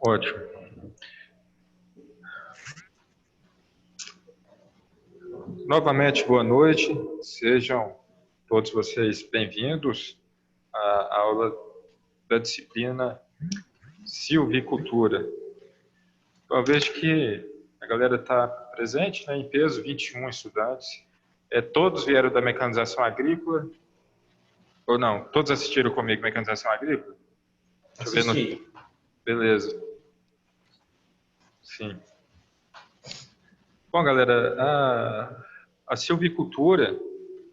Ótimo. Novamente, boa noite. Sejam todos vocês bem-vindos à aula da disciplina Silvicultura. Eu vejo que a galera está presente, né, em peso, 21 estudantes. Todos vieram da mecanização agrícola? Ou não? Todos assistiram comigo mecanização agrícola? Deixa eu ver no... Beleza. Sim. Bom, galera, a silvicultura,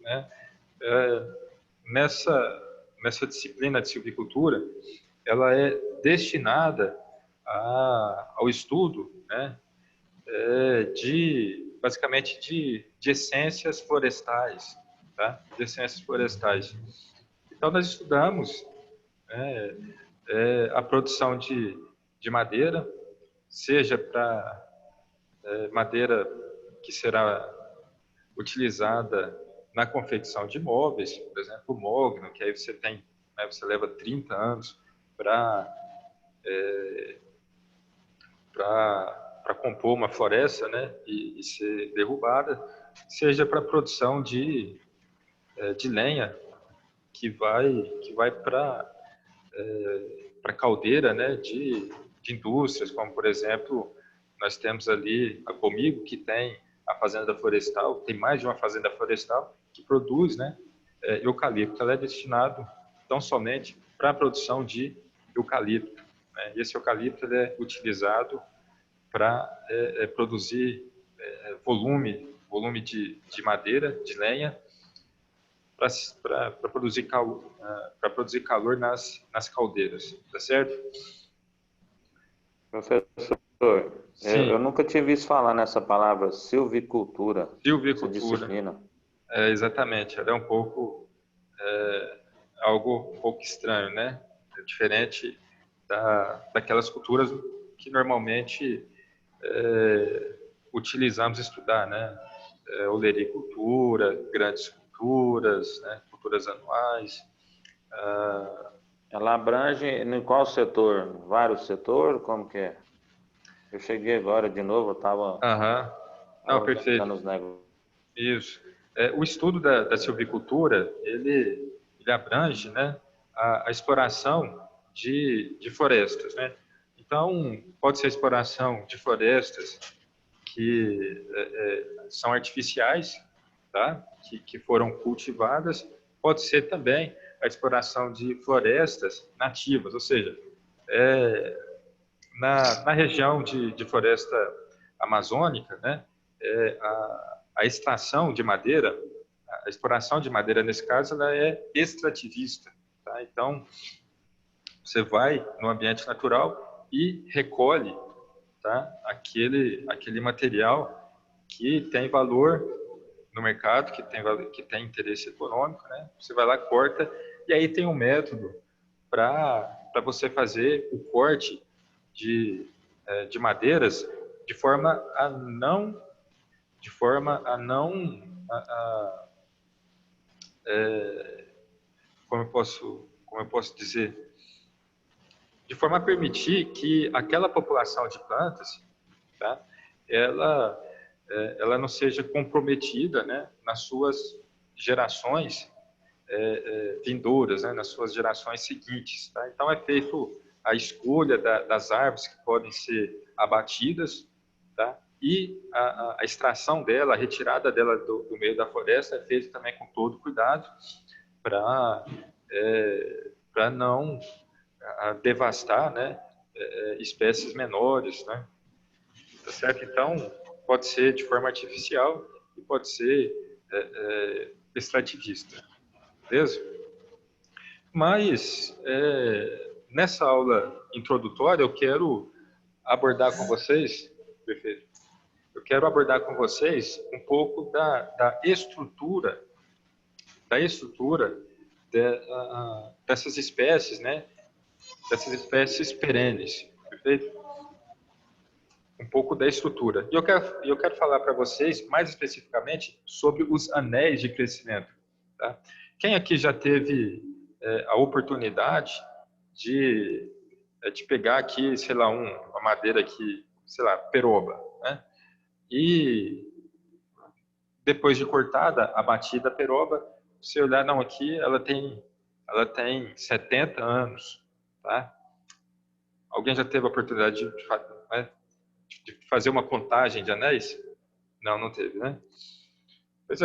né, nessa disciplina de silvicultura, ela é destinada ao estudo, né, basicamente de essências florestais, tá? De essências florestais. Então, nós estudamos, né, a produção de madeira, seja para madeira que será utilizada na confecção de móveis, por exemplo, o mogno, que aí você tem, né, você leva 30 anos para compor uma floresta, né, e ser derrubada, seja para a produção de lenha que vai para caldeira, né, de indústrias, como por exemplo, nós temos ali a Comigo, que tem a fazenda florestal, tem mais de uma fazenda florestal que produz, né, eucalipto. Ela é destinado tão somente para a produção de eucalipto, né? E esse eucalipto ele é utilizado para produzir volume de madeira, de lenha, para produzir calor nas caldeiras, tá certo? Professor, eu nunca tinha visto falar nessa palavra silvicultura, essa disciplina. Exatamente, ela é algo um pouco estranho, né? É diferente daquelas culturas que normalmente utilizamos estudar, né? Olericultura, grandes culturas, né? Culturas anuais. Ela abrange em qual setor? Vários setores? Como que é? Eu cheguei agora de novo, eu estava Não, perfeito. nos negócios. Isso. O estudo da silvicultura, ele abrange, né, a exploração de florestas, né? Então, pode ser a exploração de florestas que são artificiais, tá? Que foram cultivadas. Pode ser também a exploração de florestas nativas, ou seja, na região de floresta amazônica, né, a extração de madeira, a exploração de madeira, nesse caso, ela é extrativista. Tá? Então, você vai no ambiente natural e recolhe, tá, aquele material que tem valor no mercado, que tem interesse econômico, né? Você vai lá, corta, e aí tem um método para você fazer o corte de madeiras de forma a não como eu posso dizer, de forma a permitir que aquela população de plantas, tá, ela não seja comprometida, né, nas suas gerações vindouras, né, nas suas gerações seguintes. Tá? Então, é feito a escolha das árvores que podem ser abatidas, tá? E a extração dela, a retirada dela do meio da floresta é feita também com todo cuidado para não devastar, né, espécies menores, né? Tá certo? Então, pode ser de forma artificial e pode ser extrativista. Beleza? Mas, nessa aula introdutória, eu quero abordar com vocês, perfeito, eu quero abordar com vocês um pouco da estrutura dessas espécies, né? Dessas espécies perenes, perfeito? Um um pouco da estrutura. E eu quero falar para vocês, mais especificamente, sobre os anéis de crescimento. Tá? Quem aqui já teve a oportunidade de pegar aqui, sei lá, uma madeira aqui, sei lá, peroba, né? E depois de cortada, abatida a peroba, você olhar, não, aqui ela tem 70 anos, tá? Alguém já teve a oportunidade de fazer uma contagem de anéis? Não, não teve, né? Pois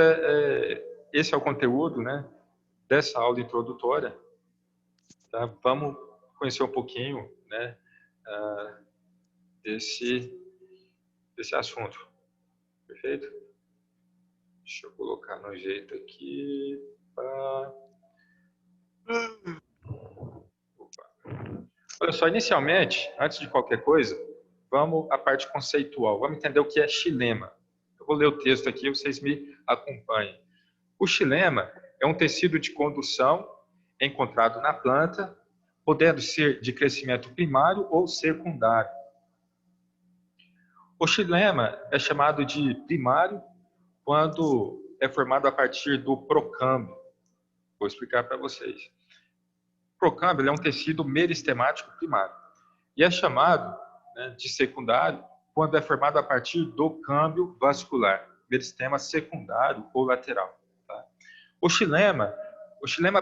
esse é o conteúdo, né, dessa aula introdutória. Tá? Vamos conhecer um pouquinho, né, desse assunto. Perfeito? Deixa eu colocar no jeito aqui. Olha só, inicialmente, antes de qualquer coisa, vamos à parte conceitual. Vamos entender o que é xilema. Eu vou ler o texto aqui, vocês me acompanhem. O xilema é um tecido de condução encontrado na planta, podendo ser de crescimento primário ou secundário. O xilema é chamado de primário quando é formado a partir do procâmbio. Vou explicar para vocês. O procâmbio é um tecido meristemático primário e é chamado, né, de secundário quando é formado a partir do câmbio vascular, meristema secundário ou lateral. Tá? O xilema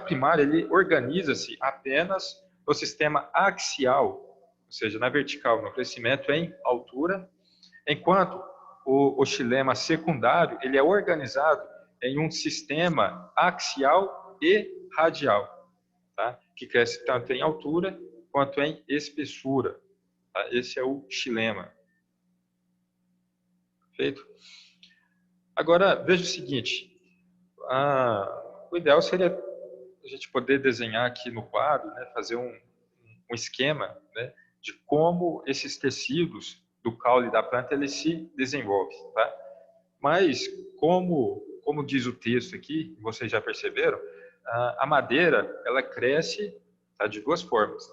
primário, ele organiza-se apenas no sistema axial, ou seja, na vertical, no crescimento em altura, enquanto o xilema secundário, ele é organizado em um sistema axial e radial, tá? Que cresce tanto em altura quanto em espessura. Tá? Esse é o xilema. Perfeito? Agora, veja o seguinte, o ideal seria a gente poder desenhar aqui no quadro, né, fazer um esquema, né, de como esses tecidos do caule da planta ele se desenvolve, tá? Mas como diz o texto aqui, vocês já perceberam, a madeira ela cresce, tá, de duas formas.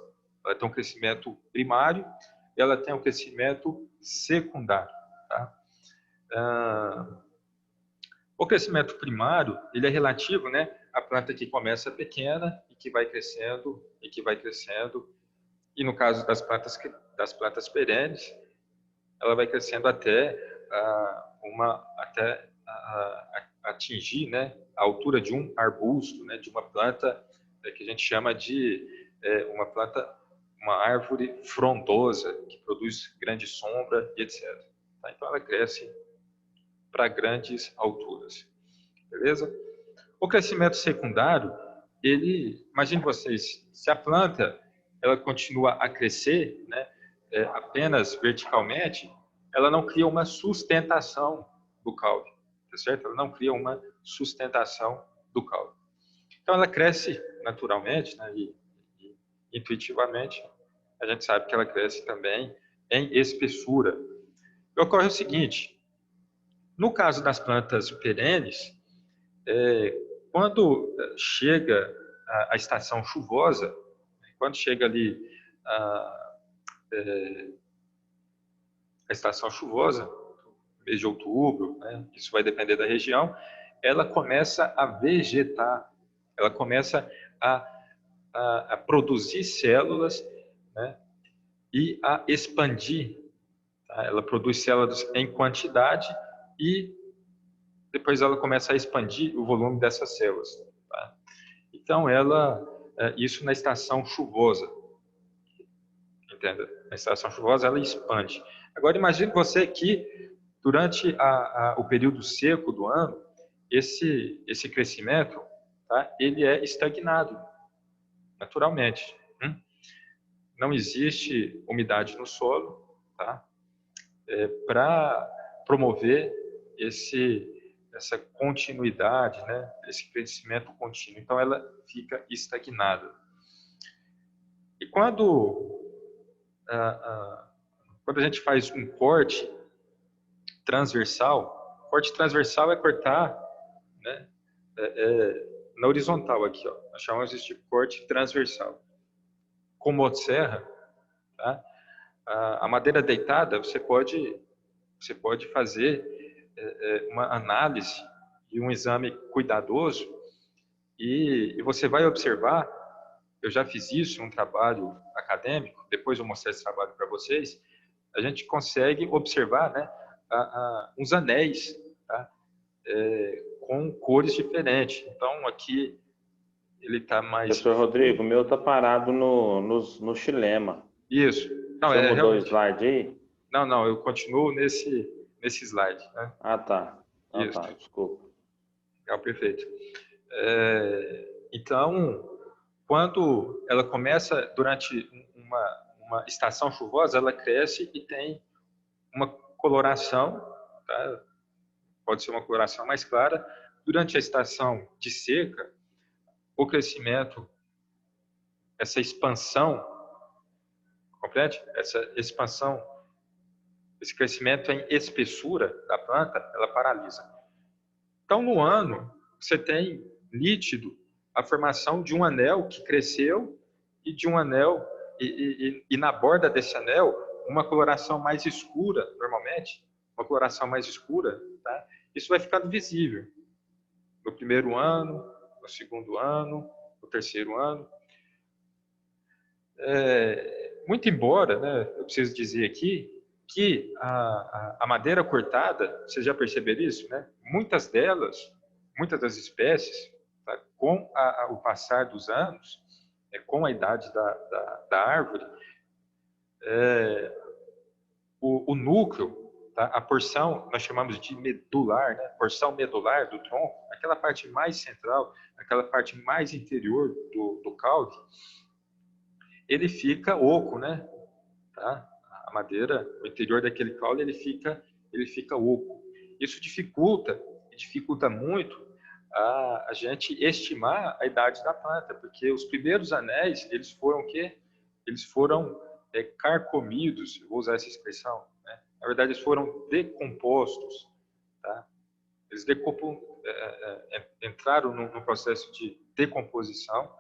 Ela tem um crescimento primário e ela tem um crescimento secundário, tá? O crescimento primário, ele é relativo, né, à planta que começa pequena e que vai crescendo e que vai crescendo. E no caso das plantas perenes, ela vai crescendo até atingir, né, a altura de um arbusto, né, de uma planta que a gente chama de uma árvore frondosa que produz grande sombra e etc. Tá? Então ela cresce para grandes alturas, beleza? O crescimento secundário, imagine vocês, se a planta ela continua a crescer, né, apenas verticalmente, ela não cria uma sustentação do caule, tá certo? Ela não cria uma sustentação do caule. Então ela cresce naturalmente, né, e intuitivamente, a gente sabe que ela cresce também em espessura. E ocorre o seguinte, no caso das plantas perenes, quando chega a estação chuvosa, quando chega ali a estação chuvosa, mês de outubro, né, isso vai depender da região, ela começa a vegetar, ela começa a produzir células, né, e a expandir. Tá? Ela produz células em quantidade e depois ela começa a expandir o volume dessas células. Tá? Então, isso na estação chuvosa. Entenda? Na estação chuvosa, ela expande. Agora, imagine você que, durante o período seco do ano, esse crescimento, tá? Ele é estagnado, naturalmente. Não existe umidade no solo, tá? Para promover essa continuidade, né? Esse crescimento contínuo. Então, ela fica estagnada. E quando a gente faz um corte transversal é cortar, né, na horizontal aqui, ó. Nós chamamos isso de corte transversal. Com motosserra, tá? A madeira deitada, você pode fazer uma análise e um exame cuidadoso e você vai observar, eu já fiz isso, um trabalho acadêmico, depois eu mostrar esse trabalho para vocês, a gente consegue observar, né, uns anéis, tá? Com cores diferentes. Então, aqui ele está mais... Professor Rodrigo, o meu está parado no xilema. Isso. Não, Você mudou o realmente... slide aí? Não, eu continuo nesse slide, né? Ah, tá. Então Isso. tá, desculpa. Perfeito. Então, quando ela começa, durante uma estação chuvosa, ela cresce e tem uma coloração, tá? Pode ser uma coloração mais clara. Durante a estação de seca, o crescimento, essa expansão, compreende? Essa expansão, esse crescimento em espessura da planta, ela paralisa. Então, no ano, você tem nítido a formação de um anel que cresceu e de um anel, e na borda desse anel, uma coloração mais escura, normalmente, uma coloração mais escura, tá? Isso vai ficando visível no primeiro ano, no segundo ano, no terceiro ano. Muito embora, né, eu preciso dizer aqui, que a madeira cortada, vocês já perceberam isso, né? Muitas das espécies, tá, com o passar dos anos, com a idade da árvore, o núcleo, tá, a porção, nós chamamos de medular, né, porção medular do tronco, aquela parte mais central, aquela parte mais interior do caule, ele fica oco, né? Tá? A madeira, o interior daquele caule, ele fica oco. Isso dificulta muito a gente estimar a idade da planta, porque os primeiros anéis, eles foram o quê? Eles foram carcomidos, vou usar essa expressão, né? Na verdade, eles foram decompostos, tá? Eles entraram no processo de decomposição,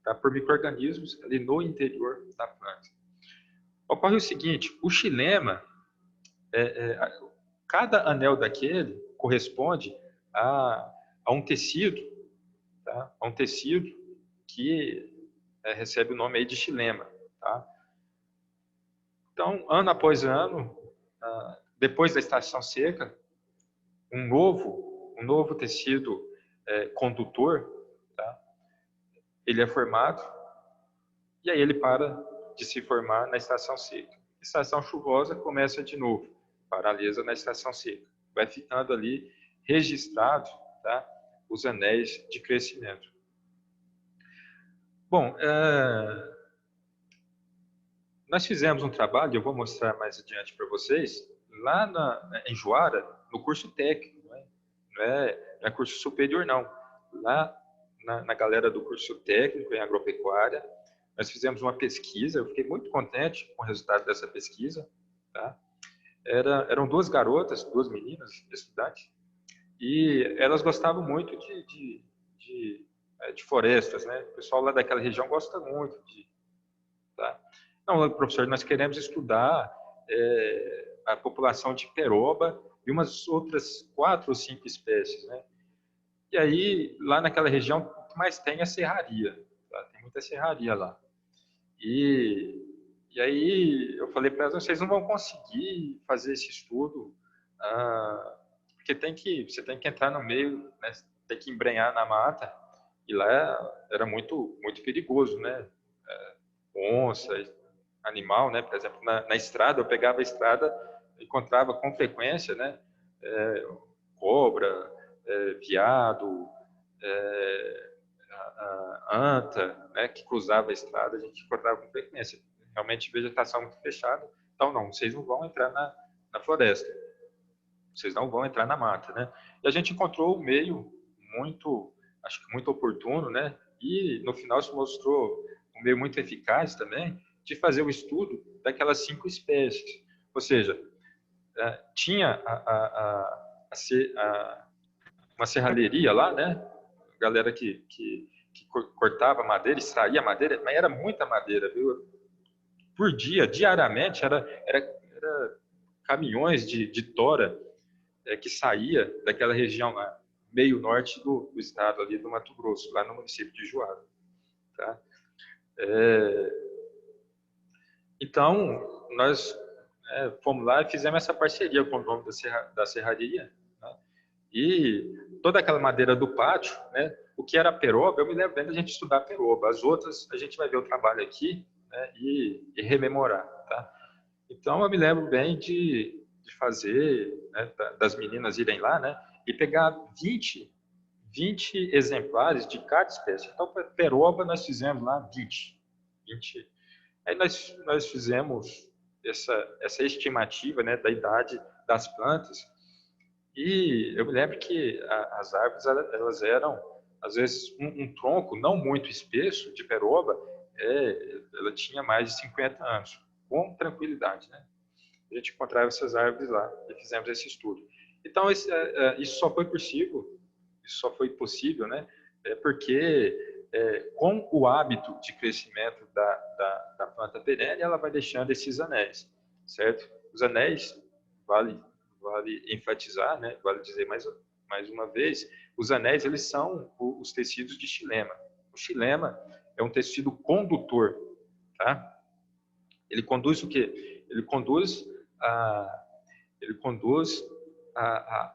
tá, por micro-organismos ali no interior da planta. Ocorre o seguinte, o xilema, cada anel daquele corresponde a um tecido, tá? A um tecido que recebe o nome aí de xilema, tá? Então, ano após ano, depois da estação seca, um novo tecido condutor, tá? Ele é formado e aí ele para de se formar na estação seca. Estação chuvosa começa de novo, paralisa na estação seca. Vai ficando ali registrado, tá, os anéis de crescimento. Bom, nós fizemos um trabalho, eu vou mostrar mais adiante para vocês, lá em Juara, no curso técnico, não é curso superior não, lá na galera do curso técnico em agropecuária, nós fizemos uma pesquisa, eu fiquei muito contente com o resultado dessa pesquisa, tá? Eram duas garotas, duas meninas, estudantes, e elas gostavam muito de florestas, né? O pessoal lá daquela região gosta muito tá? Não, professor, nós queremos estudar a população de peroba e umas outras 4 ou 5 espécies, né? E aí, lá naquela região, o que mais tem é serraria, tá? Tem muita serraria lá. E aí eu falei para elas, vocês não vão conseguir fazer esse estudo, porque você tem que entrar no meio, né? Tem que embrenhar na mata, e lá era muito, muito perigoso, né? Onça, animal, né? Por exemplo, na estrada, eu pegava a estrada, encontrava com frequência, né? Cobra, veado, anta, né, que cruzava a estrada, a gente encontrava com frequência. Realmente vegetação muito fechada. Então, não, vocês não vão entrar na floresta. Vocês não vão entrar na mata, né? E a gente encontrou um meio muito, acho que muito oportuno, né? E no final se mostrou um meio muito eficaz também de fazer o estudo daquelas 5 espécies. Ou seja, tinha uma serralheria lá, né? Galera que cortava madeira, extraía madeira, mas era muita madeira, viu? por dia, diariamente, era caminhões de tora que saía daquela região lá, meio norte do estado ali do Mato Grosso, lá no município de Juara. Tá? Então, nós fomos lá e fizemos essa parceria com o dono da serraria, né? E toda aquela madeira do pátio, né? O que era peroba, eu me lembro bem da gente estudar peroba. As outras, a gente vai ver o trabalho aqui, né? E rememorar, tá? Então, eu me lembro bem de fazer, né? Das meninas irem lá, né? E pegar 20 exemplares de cada espécie. Então, peroba, nós fizemos lá 20. Aí nós fizemos essa estimativa, né, da idade das plantas, e eu me lembro que as árvores elas eram, às vezes, um tronco não muito espesso de peroba, ela tinha mais de 50 anos, com tranquilidade, né? A gente encontrava essas árvores lá e fizemos esse estudo. Então, isso só foi possível, né? Porque com o hábito de crescimento da planta perene, ela vai deixando esses anéis, certo? Os anéis, vale enfatizar, né? Vale dizer mais uma vez, os anéis, eles são os tecidos de xilema. O xilema é um tecido condutor, tá? Ele conduz o quê? Ele conduz a,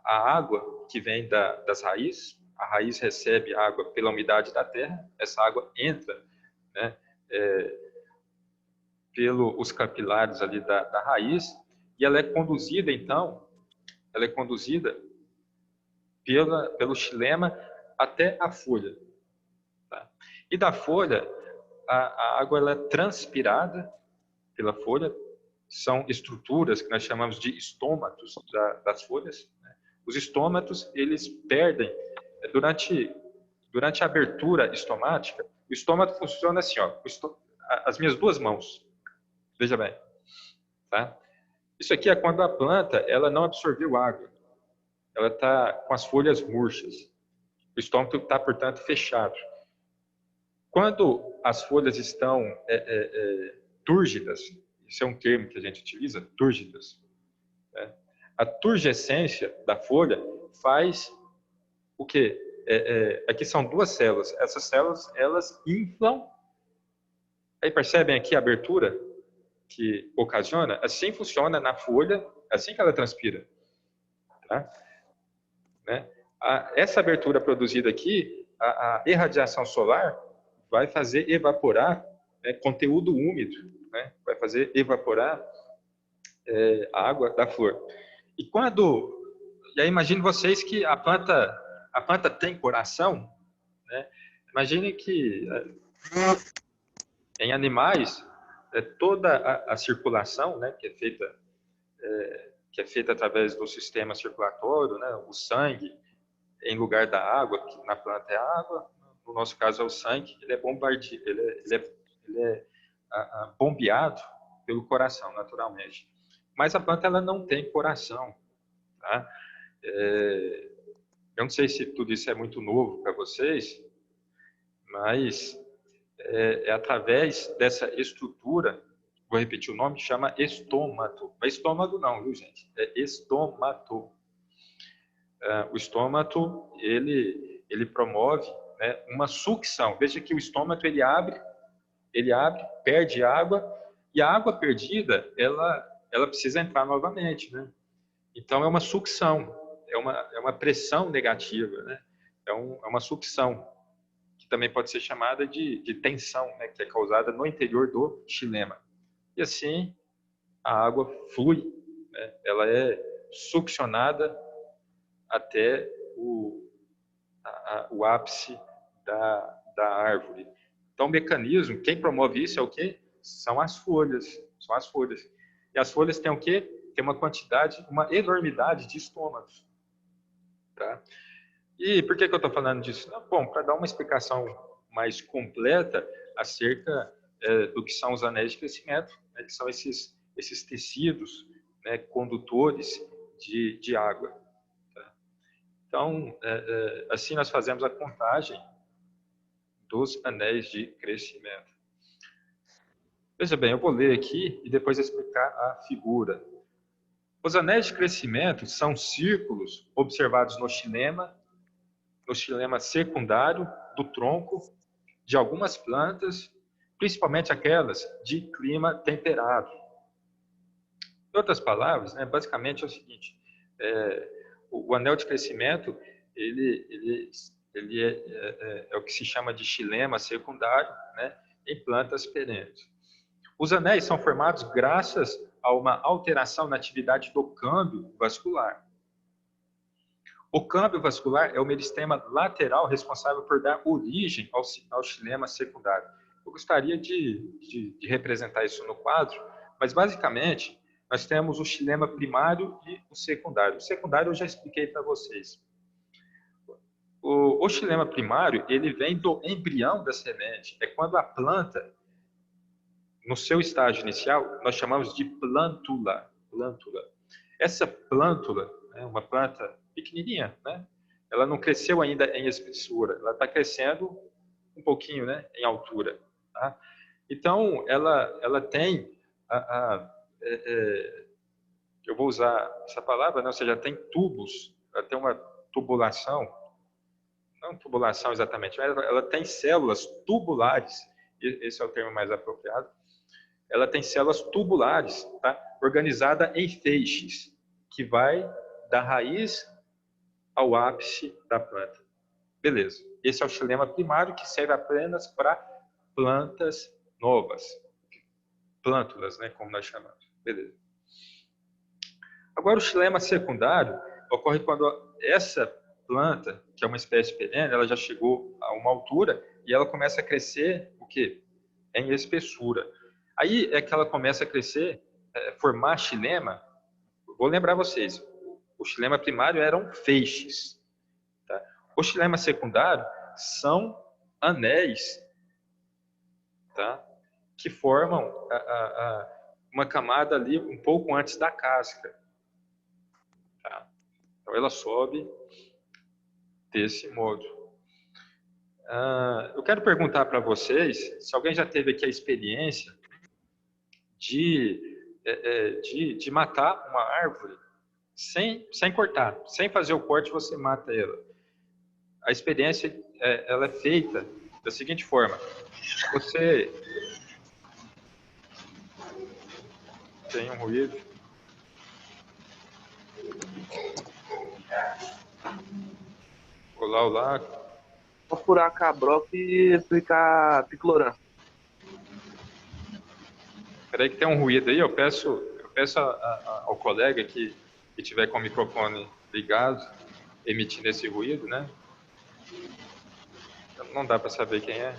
a água que vem das raízes. A raiz recebe água pela umidade da terra, essa água entra, né, pelos capilares ali da raiz, e ela é conduzida, então, pelo xilema até a folha. Tá? E da folha, a água ela é transpirada pela folha, são estruturas que nós chamamos de estômatos das folhas. Né? Os estômatos, eles perdem, durante a abertura estomática, o estômato funciona assim, ó, as minhas duas mãos, veja bem, tá? Isso aqui é quando a planta ela não absorveu água, ela está com as folhas murchas, o estômago está, portanto, fechado. Quando as folhas estão túrgidas, isso é um termo que a gente utiliza, túrgidas, né? A turgescência da folha faz o quê? Aqui são duas células. Essas células, elas inflam. Aí percebem aqui a abertura que ocasiona? Assim funciona na folha, assim que ela transpira. Tá? Né? Essa abertura produzida aqui, a irradiação solar vai fazer evaporar, né, conteúdo úmido, né? Vai fazer evaporar a água da flor. E aí imagine vocês que a planta tem coração, né? Imagine que em animais toda a circulação, né, que é feita através do sistema circulatório, né, o sangue em lugar da água, que na planta é a água, no nosso caso é o sangue, ele é bombeado pelo coração, naturalmente. Mas a planta ela não tem coração. Tá? Eu não sei se tudo isso é muito novo para vocês, mas é através dessa estrutura, vou repetir o nome, chama estômato. Não é estômago não, viu, gente? É estômato. O estômato, ele promove, né, uma sucção. Veja que o estômato, ele abre, perde água, e a água perdida, ela precisa entrar novamente, né? Então, é uma sucção, é uma pressão negativa, né? É uma sucção, que também pode ser chamada de tensão, né? Que é causada no interior do xilema. E assim, a água flui, né? Ela é succionada até o ápice da árvore. Então, o mecanismo, quem promove isso é o quê? São as folhas. E as folhas têm o quê? Tem uma enormidade de estômagos. Tá? E por que eu estou falando disso? Bom, para dar uma explicação mais completa acerca do que são os anéis de crescimento, né, que são esses tecidos, né, condutores de água. Tá? Então, assim nós fazemos a contagem dos anéis de crescimento. Veja bem, eu vou ler aqui e depois explicar a figura. Os anéis de crescimento são círculos observados no xilema secundário do tronco de algumas plantas, principalmente aquelas de clima temperado. Em outras palavras, né, basicamente é o seguinte, o anel de crescimento ele é o que se chama de xilema secundário, né, em plantas perenes. Os anéis são formados graças a uma alteração na atividade do câmbio vascular. O câmbio vascular é o meristema lateral responsável por dar origem ao xilema secundário. Eu gostaria de representar isso no quadro, mas basicamente nós temos o xilema primário e o secundário. O secundário eu já expliquei para vocês. O xilema primário, ele vem do embrião da semente. É quando a planta, no seu estágio inicial, nós chamamos de plântula. Essa plântula, né, uma planta pequenininha, né, ela não cresceu ainda em espessura, ela está crescendo um pouquinho, né, em altura. Tá? Então, ela tem, eu vou usar essa palavra, né, ou seja, tem tubos, ela tem uma tubulação, não tubulação exatamente, mas ela tem células tubulares, esse é o termo mais apropriado. Ela tem células tubulares, tá? Organizada em feixes, que vai da raiz ao ápice da planta. Beleza. Esse é o xilema primário, que serve apenas para plantas novas. Plântulas, né, como nós chamamos. Beleza. Agora, o xilema secundário ocorre quando essa planta, que é uma espécie perene, ela já chegou a uma altura e ela começa a crescer, o quê? Em espessura. Aí é que ela começa a crescer, formar xilema. Vou lembrar vocês, o xilema primário eram feixes. Tá? O xilema secundário são anéis, tá? Que formam uma camada ali um pouco antes da casca. Tá? Então ela sobe desse modo. Eu quero perguntar para vocês se alguém já teve aqui a experiência de matar uma árvore sem cortar, sem fazer o corte, você mata ela. A experiência ela é feita da seguinte forma: você tem um ruído, olá. Vou furar a cabroca e aplicar picloram. Peraí que tem um ruído aí, eu peço ao colega que tiver com o microfone ligado, emitindo esse ruído, né? Não dá para saber quem é.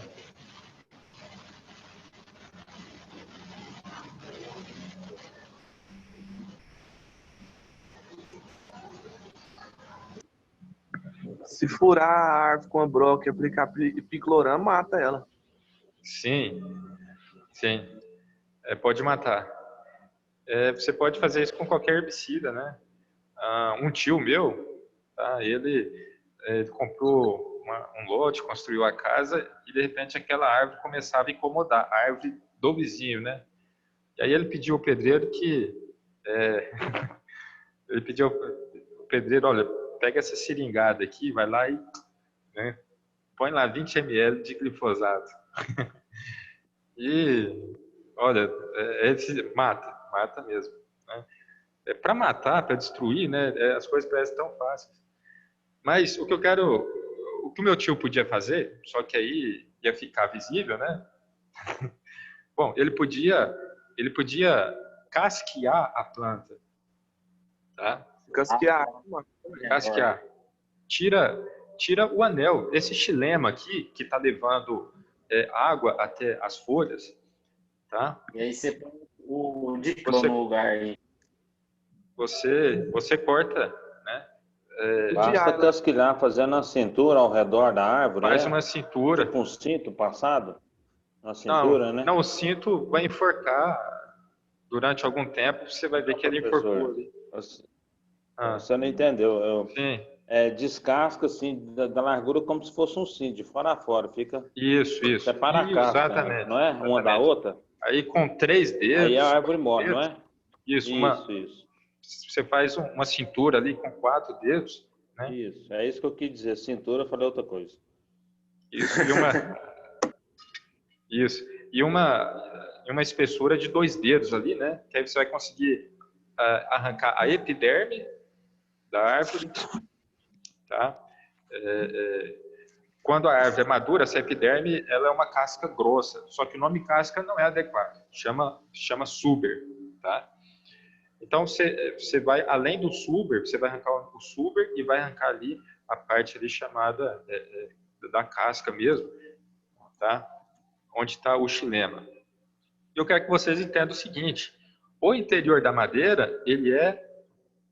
Se furar a árvore com a broca e aplicar picloram, mata ela. Sim. Pode matar. Você pode fazer isso com qualquer herbicida, né? Um tio meu, tá? Ele comprou um lote, construiu a casa e de repente aquela árvore começava a incomodar, a árvore do vizinho, né? E aí ele pediu ao pedreiro olha, pega essa seringada aqui, vai lá e, né, põe lá 20 ml de glifosato. E, olha, mata mesmo. Né? Para matar, para destruir, né, as coisas parecem tão fáceis. Mas o que o meu tio podia fazer, só que aí ia ficar visível, né? Bom, ele podia casquear a planta, tá? Casquear. Tira o anel. Esse xilema aqui, que está levando água até as folhas, tá? E aí você põe o diclo no lugar aí. Você corta, né? Basta casquilhar, fazendo a cintura ao redor da árvore. Faz uma cintura. Tipo um cinto passado? Uma cintura, né? Não, o cinto vai enforcar durante algum tempo, você vai ver que ele enforcou ali. Você não entendeu. Sim. Descasca assim da largura como se fosse um cinto, de fora a fora. Fica. Isso. Separa a casca, exatamente. não é? Uma da outra? Aí com 3 dedos. Aí a árvore morre, não é? Isso, Isso. Você faz uma cintura ali com 4 dedos, né? Isso, é isso que eu quis dizer. Cintura, eu falei outra coisa. Isso, isso. E uma espessura de 2 dedos ali, né? Que aí você vai conseguir arrancar a epiderme da árvore, tá? Quando a árvore é madura, essa epiderme, ela é uma casca grossa. Só que o nome casca não é adequado. Chama suber, tá? Então, você vai, além do suber, você vai arrancar o suber e vai arrancar ali a parte ali chamada da casca mesmo, tá? Onde está o xilema. Eu quero que vocês entendam o seguinte: o interior da madeira, ele é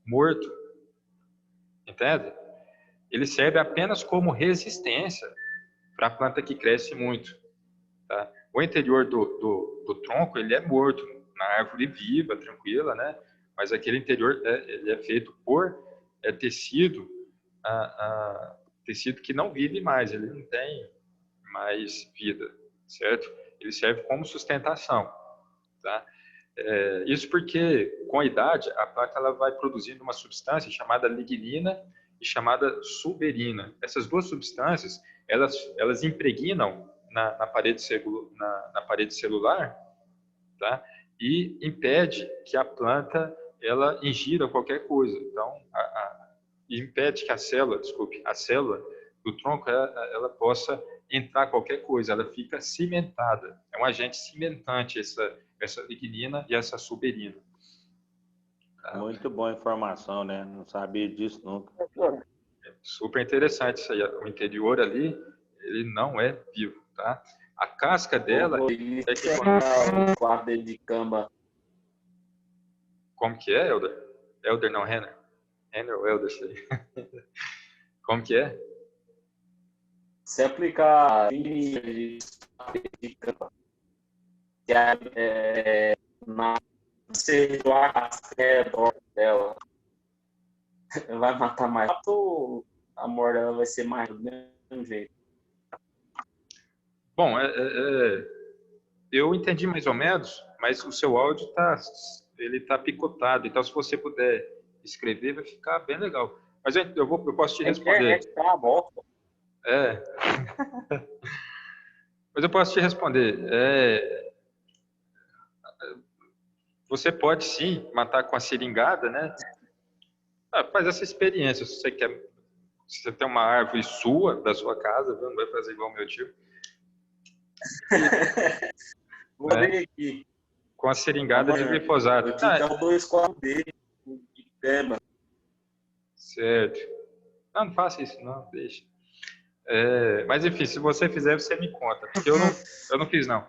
morto, entende? Ele serve apenas como resistência para a planta que cresce muito, tá? O interior do tronco, ele é morto, na árvore viva, tranquila, né? Mas aquele interior, ele é feito por tecido, tecido que não vive mais, ele não tem mais vida, certo? Ele serve como sustentação, tá? Isso porque, com a idade, a planta ela vai produzindo uma substância chamada lignina e chamada suberina. Essas duas substâncias, elas impregnam na parede celular, tá? E impede que a planta ela ingira qualquer coisa. Então, impede que a célula do tronco, ela possa entrar qualquer coisa, ela fica cimentada. É um agente cimentante essa lignina e essa suberina. Muito boa informação, né? Não sabia disso nunca. Super interessante isso aí. O interior ali, ele não é vivo, tá? A casca dela é que... o quarto dele de cama. Como que é, Helder? Helder não, Renner. Renner ou Helder, sei. Como que é? Se aplicar de cama, que você doar a redor dela, vai matar mais rápido, a morte dela vai ser mais do mesmo jeito. Bom, eu entendi mais ou menos, mas o seu áudio ele tá picotado, então se você puder escrever vai ficar bem legal. Mas eu posso te responder. Tá uma bosta. Mas eu posso te responder. Você pode sim matar com a seringada, né? Faz essa experiência. Se você tem uma árvore sua, da sua casa, viu? Não vai fazer igual o meu tio. Vou ver aqui. Com a seringada de glifosato. Então, 2,4 dele de tema. Certo. Não faça isso, não, deixa. Mas enfim, se você fizer, você me conta. Porque eu não fiz, não.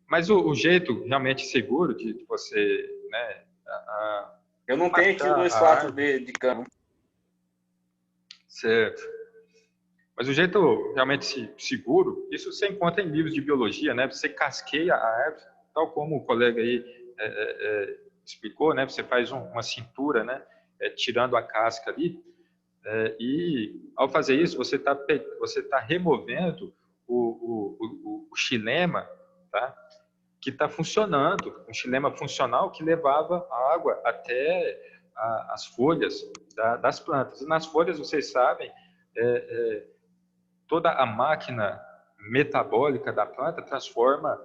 Mas o jeito realmente seguro de você, né? Eu não tenho aqui o 2,4 de cama. Certo. Mas o jeito realmente seguro, isso você encontra em livros de biologia, né? Você casqueia a árvore, tal como o colega aí explicou, né? Você faz uma cintura, né? Tirando a casca ali. E ao fazer isso, você tá removendo o xilema, tá? Que está funcionando, um xilema funcional que levava a água até as folhas das plantas. E nas folhas, vocês sabem, toda a máquina metabólica da planta transforma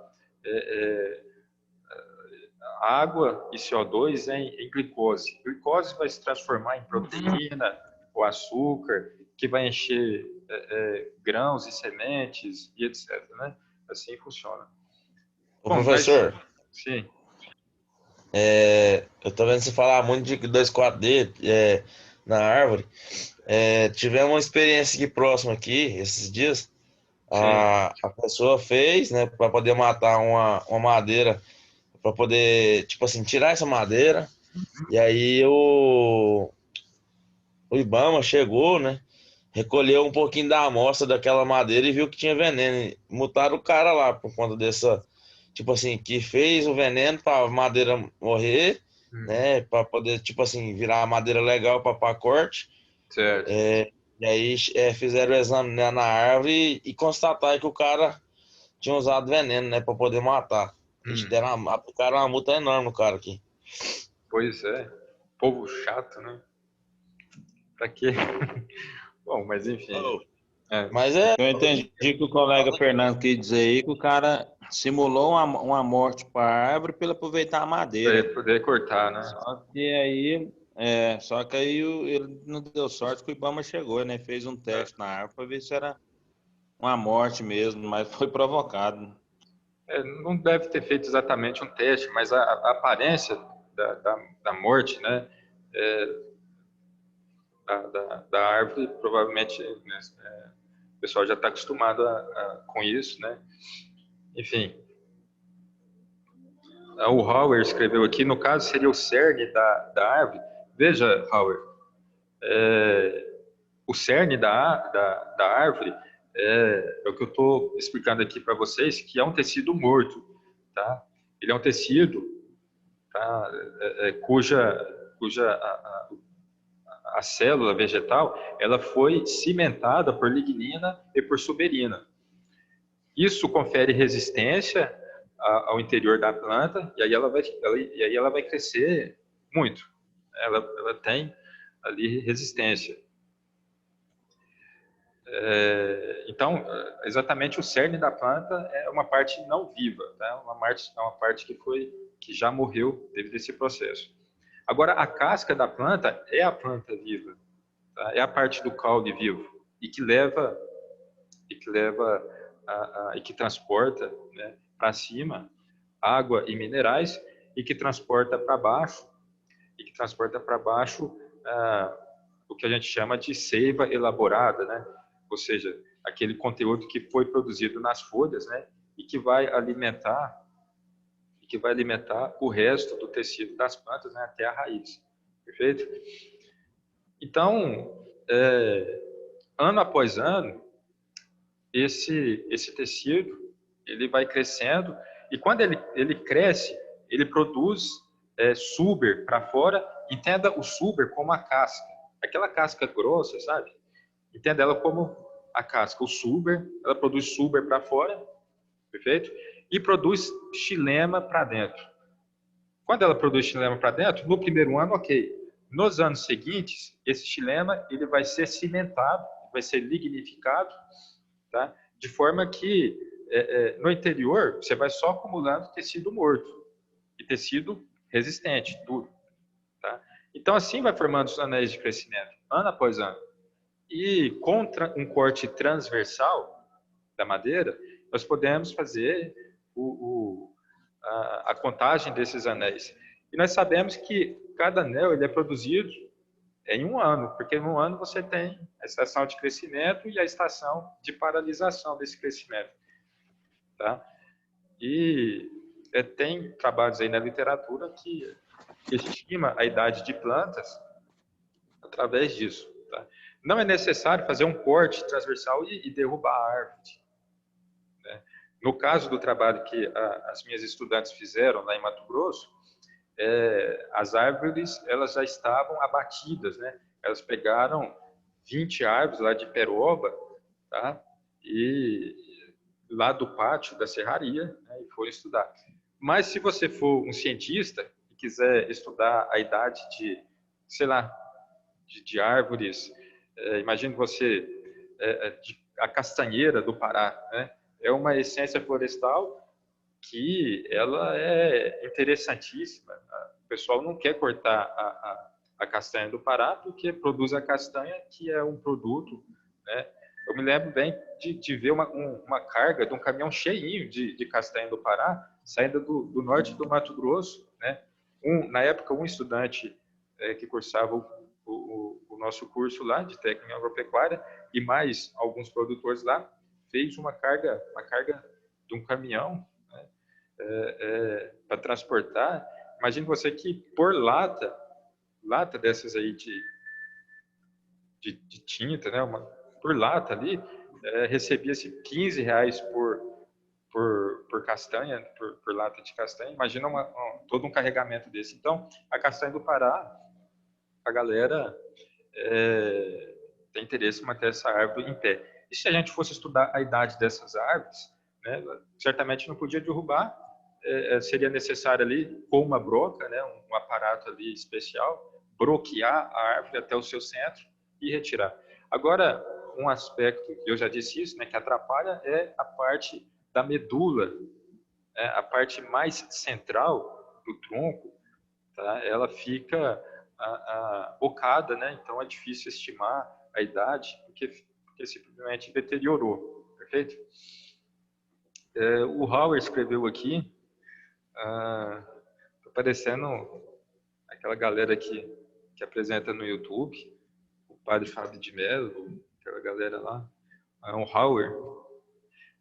água e CO2 em glicose. Glicose vai se transformar em proteína ou açúcar, que vai encher grãos e sementes e etc. Né? Assim funciona. Ô, professor, sim. Eu tô vendo você falar muito de 2,4-D na árvore. Tivemos uma experiência aqui próxima aqui, esses dias. A pessoa fez, né, para poder matar uma madeira, para poder, tipo assim, tirar essa madeira. E aí o IBAMA chegou, né, recolheu um pouquinho da amostra daquela madeira e viu que tinha veneno. Mutaram o cara lá por conta dessa, tipo assim, que fez o veneno para a madeira morrer, né, para poder, tipo assim, virar a madeira legal para corte. Certo. E aí fizeram o exame, né, na árvore e constataram que o cara tinha usado veneno, né, para poder matar. Eles aplicaram uma multa enorme no cara aqui. Pois é. Povo chato, né? Pra quê? Bom, mas enfim. Oh, É. mas é. Eu entendi que o colega Fernando quis dizer aí que o cara simulou uma morte para a árvore para ele aproveitar a Pra madeira. ele poder cortar, né? Só que aí ele não deu sorte que o Ibama chegou, né? Fez um teste na árvore para ver se era uma morte mesmo, mas foi provocado. Não deve ter feito exatamente um teste, mas a aparência da morte, né? Da árvore, provavelmente, né, o pessoal já está acostumado com isso, né? Enfim, o Hauer escreveu aqui, no caso seria o cerne da árvore. Veja, Hauer, o cerne da árvore é o que eu estou explicando aqui para vocês, que é um tecido morto, tá? Ele é um tecido, tá? Cuja a célula vegetal ela foi cimentada por lignina e por suberina. Isso confere resistência ao interior da planta e aí ela vai crescer muito. Ela tem ali resistência. Então, exatamente o cerne da planta é uma parte não viva, tá? É uma parte que já morreu devido a esse processo. Agora, a casca da planta é a planta viva, tá? É a parte do caule vivo e que transporta, né, para cima água e minerais e que transporta para baixo o que a gente chama de seiva elaborada, né? Ou seja, aquele conteúdo que foi produzido nas folhas, né, e que vai alimentar o resto do tecido das plantas, né, até a raiz. Perfeito? Então, ano após ano, esse tecido ele vai crescendo e quando ele cresce, ele produz suber para fora. Entenda o suber como a casca, aquela casca grossa, sabe? Entenda ela como a casca, o suber, ela produz suber para fora, perfeito? E produz xilema para dentro. Quando ela produz xilema para dentro, no primeiro ano, ok. Nos anos seguintes, esse xilema ele vai ser cimentado, vai ser lignificado, tá? De forma que no interior você vai só acumulando tecido morto e tecido resistente, duro. Tá? Então assim vai formando os anéis de crescimento, ano após ano. E com um corte transversal da madeira, nós podemos fazer a contagem desses anéis. E nós sabemos que cada anel ele é produzido em um ano, porque em um ano você tem a estação de crescimento e a estação de paralisação desse crescimento. Tá? E tem trabalhos aí na literatura que estima a idade de plantas através disso. Tá? Não é necessário fazer um corte transversal e derrubar a árvore. Né? No caso do trabalho que as minhas estudantes fizeram lá em Mato Grosso, as árvores elas já estavam abatidas, né? Elas pegaram 20 árvores lá de peroba, tá? E lá do pátio da serraria, né? E foram estudar. Mas se você for um cientista e quiser estudar a idade de, sei lá, de árvores, imagine você a castanheira do Pará, né? É uma essência florestal que ela é interessantíssima. O pessoal não quer cortar a castanha do Pará porque produz a castanha, que é um produto, né? Eu me lembro bem de ver uma carga de um caminhão cheinho de castanha do Pará saindo do norte do Mato Grosso, né? Na época, um estudante que cursava o nosso curso lá de técnica agropecuária e mais alguns produtores lá fez uma carga de um caminhão para transportar. Imagine você que por lata dessas aí de tinta, né, por lata ali, recebia-se R$15 por castanha, por lata de castanha. Imagina todo um carregamento desse. Então, a castanha do Pará, a galera tem interesse em manter essa árvore em pé. E se a gente fosse estudar a idade dessas árvores, né, certamente não podia derrubar seria necessário ali, com uma broca, né, um aparato ali especial, broquear a árvore até o seu centro e retirar. Agora, um aspecto, eu já disse isso, né, que atrapalha é a parte da medula, né, a parte mais central do tronco, tá, ela fica bocada, né, então é difícil estimar a idade, porque simplesmente deteriorou, perfeito? O Howard escreveu aqui, tá parecendo aquela galera que apresenta no YouTube, o padre Fábio de Mello, aquela galera lá, o Howard.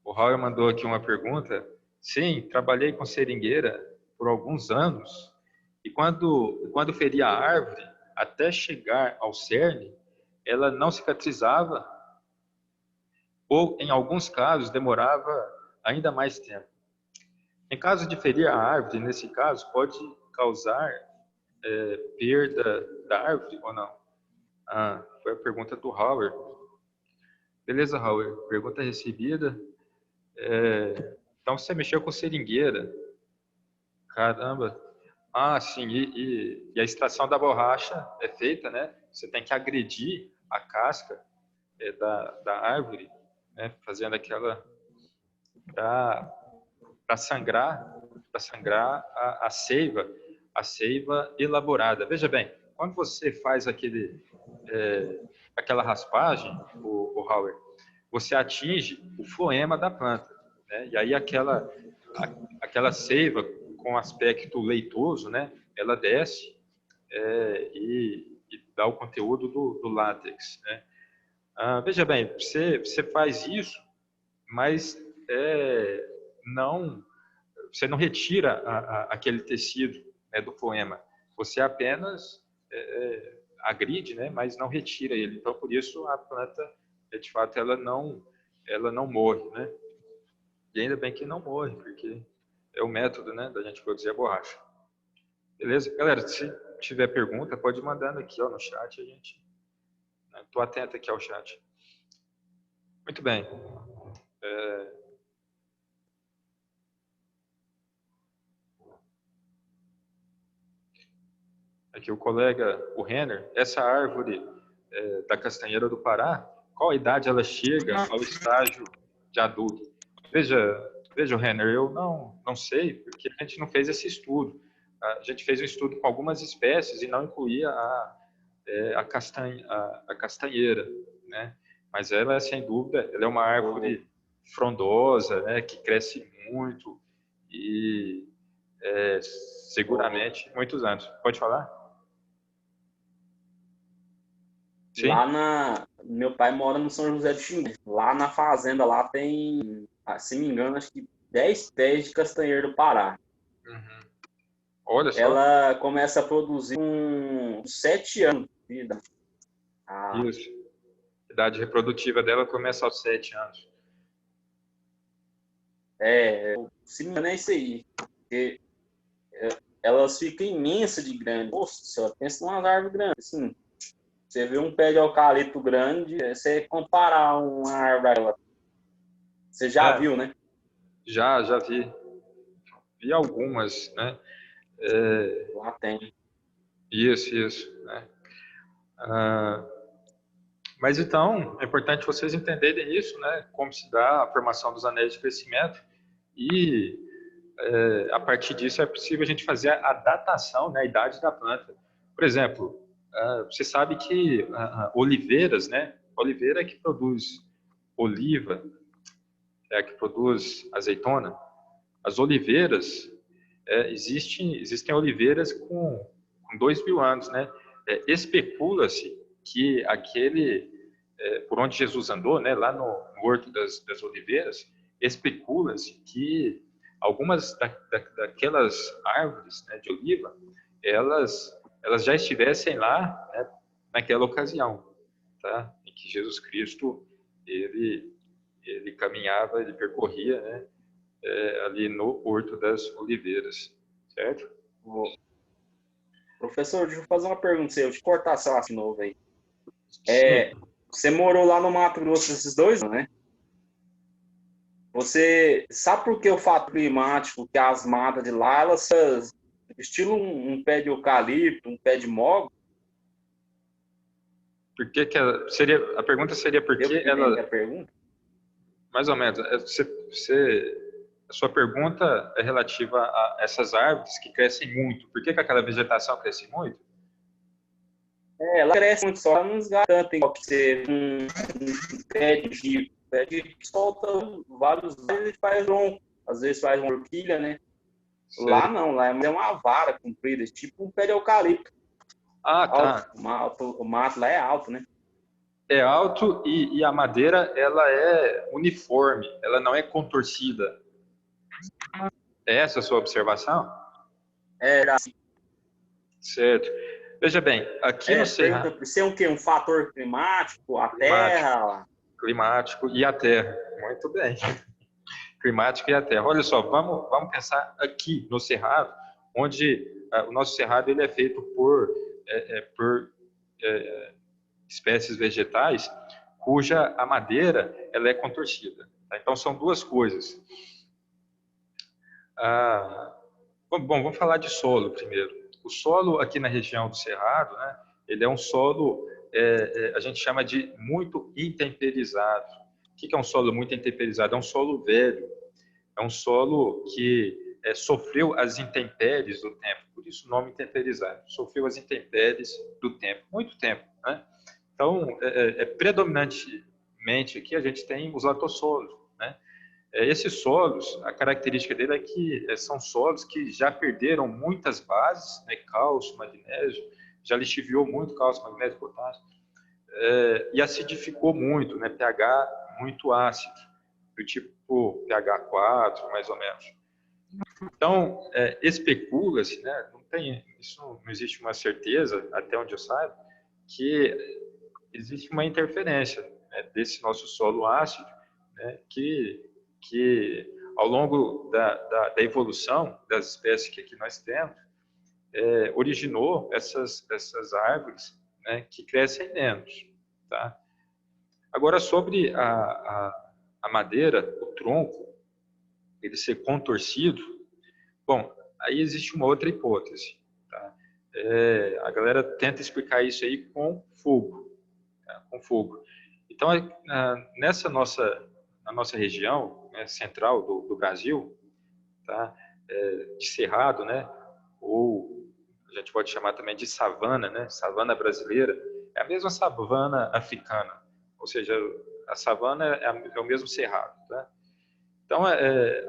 O Howard mandou aqui uma pergunta. Sim, trabalhei com seringueira por alguns anos, e quando feria a árvore, até chegar ao cerne, ela não cicatrizava, ou em alguns casos demorava ainda mais tempo. Em caso de ferir a árvore, nesse caso, pode causar perda da árvore ou não? Foi a pergunta do Howard. Beleza, Howard. Pergunta recebida. Então, você mexeu com seringueira. Caramba. Sim. E a extração da borracha é feita, né? Você tem que agredir a casca da árvore, né? Fazendo aquela... para sangrar a seiva elaborada. Veja bem, quando você faz aquela raspagem, o Howard, você atinge o floema da planta, né? E aí aquela seiva com aspecto leitoso, né? Ela desce e dá o conteúdo do látex, né? Veja bem, você faz isso, mas você não retira aquele tecido, né, do floema. Você apenas agride, né, mas não retira ele. Então, por isso, a planta, de fato, ela não morre, né? E ainda bem que não morre, porque é o método, né, da gente produzir a borracha. Beleza? Galera, se tiver pergunta, pode ir mandando aqui, ó, no chat. Estou atento aqui ao chat. Muito bem. Aqui o colega, o Renner, essa árvore da castanheira do Pará, qual idade ela chega ao estágio de adulto? Veja, Renner, eu não sei, porque a gente não fez esse estudo. A gente fez um estudo com algumas espécies e não incluía a castanheira, né? Mas ela, sem dúvida, ela é uma árvore frondosa, né, que cresce muito e seguramente muitos anos. Pode falar? Sim. Meu pai mora no São José do Xingu. Lá na fazenda, lá tem, se não me engano, acho que 10 pés de castanheira do Pará. Uhum. Olha só. Ela começa a produzir com 7 anos de vida. Isso. A idade reprodutiva dela começa aos 7 anos. Se não me engano é isso aí. Porque elas ficam imensas de grande. Nossa senhora, pensa numa árvore grande. Assim, você vê um pé de eucalipto grande, você comparar uma árvore, você já viu, né? Já vi. Vi algumas, né? Lá tem. Isso, né? Mas então, é importante vocês entenderem isso, né? Como se dá a formação dos anéis de crescimento e a partir disso é possível a gente fazer a datação, né? A idade da planta. Por exemplo, você sabe que oliveiras, né? Oliveira é que produz oliva, é a que produz azeitona. As oliveiras, existem oliveiras com 2.000 anos, né? Especula-se que por onde Jesus andou, né, lá no Horto das Oliveiras, especula-se que algumas daquelas árvores, né, de oliva, elas já estivessem lá, né, naquela ocasião, tá? Em que Jesus Cristo ele caminhava, ele percorria, né, ali no Horto das Oliveiras, certo? Professor, deixa eu fazer uma pergunta, deixa eu cortar essa laço de novo aí. Você morou lá no Mato Grosso esses 2 anos, né? Você sabe por que o fato climático, que as matas de lá, elas são estilo um pé de eucalipto, um pé de mogo? Por que que a pergunta seria por que ela... A pergunta? Mais ou menos. A sua pergunta é relativa a essas árvores que crescem muito. Por que que aquela vegetação cresce muito? Ela cresce muito só, ela não esgata tanto igual que ser um pé de gico. O pé de gico solta vários galhos e faz tronco. Às vezes faz uma orquídea, né? Sei. Lá não, lá é uma vara comprida, tipo um pé de eucalipto. Ah, tá. O mato lá é alto, né? É alto e a madeira ela é uniforme, ela não é contorcida. É essa a sua observação? É assim. Certo. Veja bem, aqui no Cerrado... Isso é o quê? Um fator climático, a terra? Climático e a terra. Muito bem. Climático e a terra. Olha só, vamos pensar aqui no Cerrado, onde o nosso Cerrado ele é feito por espécies vegetais cuja a madeira ela é contorcida. Tá? Então, são duas coisas. Bom, vamos falar de solo primeiro. O solo aqui na região do Cerrado, né, ele é um solo, a gente chama de muito intemperizado. O que é um solo muito intemperizado? É um solo velho. É um solo que sofreu as intempéries do tempo. Por isso o nome intemperizado. Sofreu as intempéries do tempo. Muito tempo, né? Então, predominantemente aqui a gente tem os latossolos, né? Esses solos, a característica dele é que são solos que já perderam muitas bases, né? Cálcio, magnésio, já lixiviou muito cálcio, magnésio, potássio, e acidificou muito, né? pH muito ácido, do tipo pH 4, mais ou menos. Então, especula-se, né? Isso não existe uma certeza, até onde eu saiba, que existe uma interferência, né, desse nosso solo ácido, né, que ao longo da evolução das espécies que aqui nós temos, originou essas árvores, né, que crescem menos. Tá? Agora, sobre a madeira, o tronco, ele ser contorcido, bom, aí existe uma outra hipótese. Tá? A galera tenta explicar isso aí com fogo. Tá? Com fogo. Então, na nossa região, né, central do Brasil, tá? De cerrado, né? Ou a gente pode chamar também de savana, né? Savana brasileira, é a mesma savana africana, ou seja, a savana é o mesmo cerrado. Tá? Então,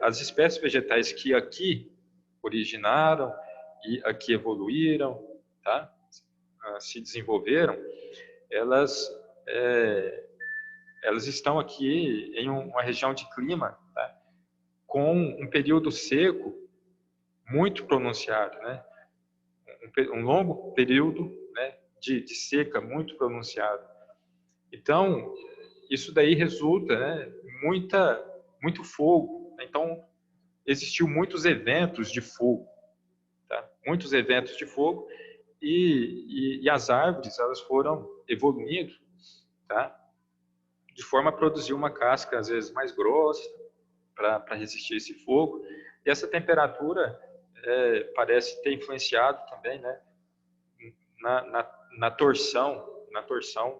as espécies vegetais que aqui originaram e aqui evoluíram, tá? Se desenvolveram, elas estão aqui em uma região de clima, tá? Com um período seco muito pronunciado, né? Um longo período, né, de seca muito pronunciado. Então, isso daí resulta, né, muito fogo. Então, existiu muitos eventos de fogo, tá? Muitos eventos de fogo e as árvores elas foram evoluindo, tá? De forma a produzir uma casca às vezes mais grossa para resistir esse fogo. E essa temperatura parece ter influenciado também, né, na torção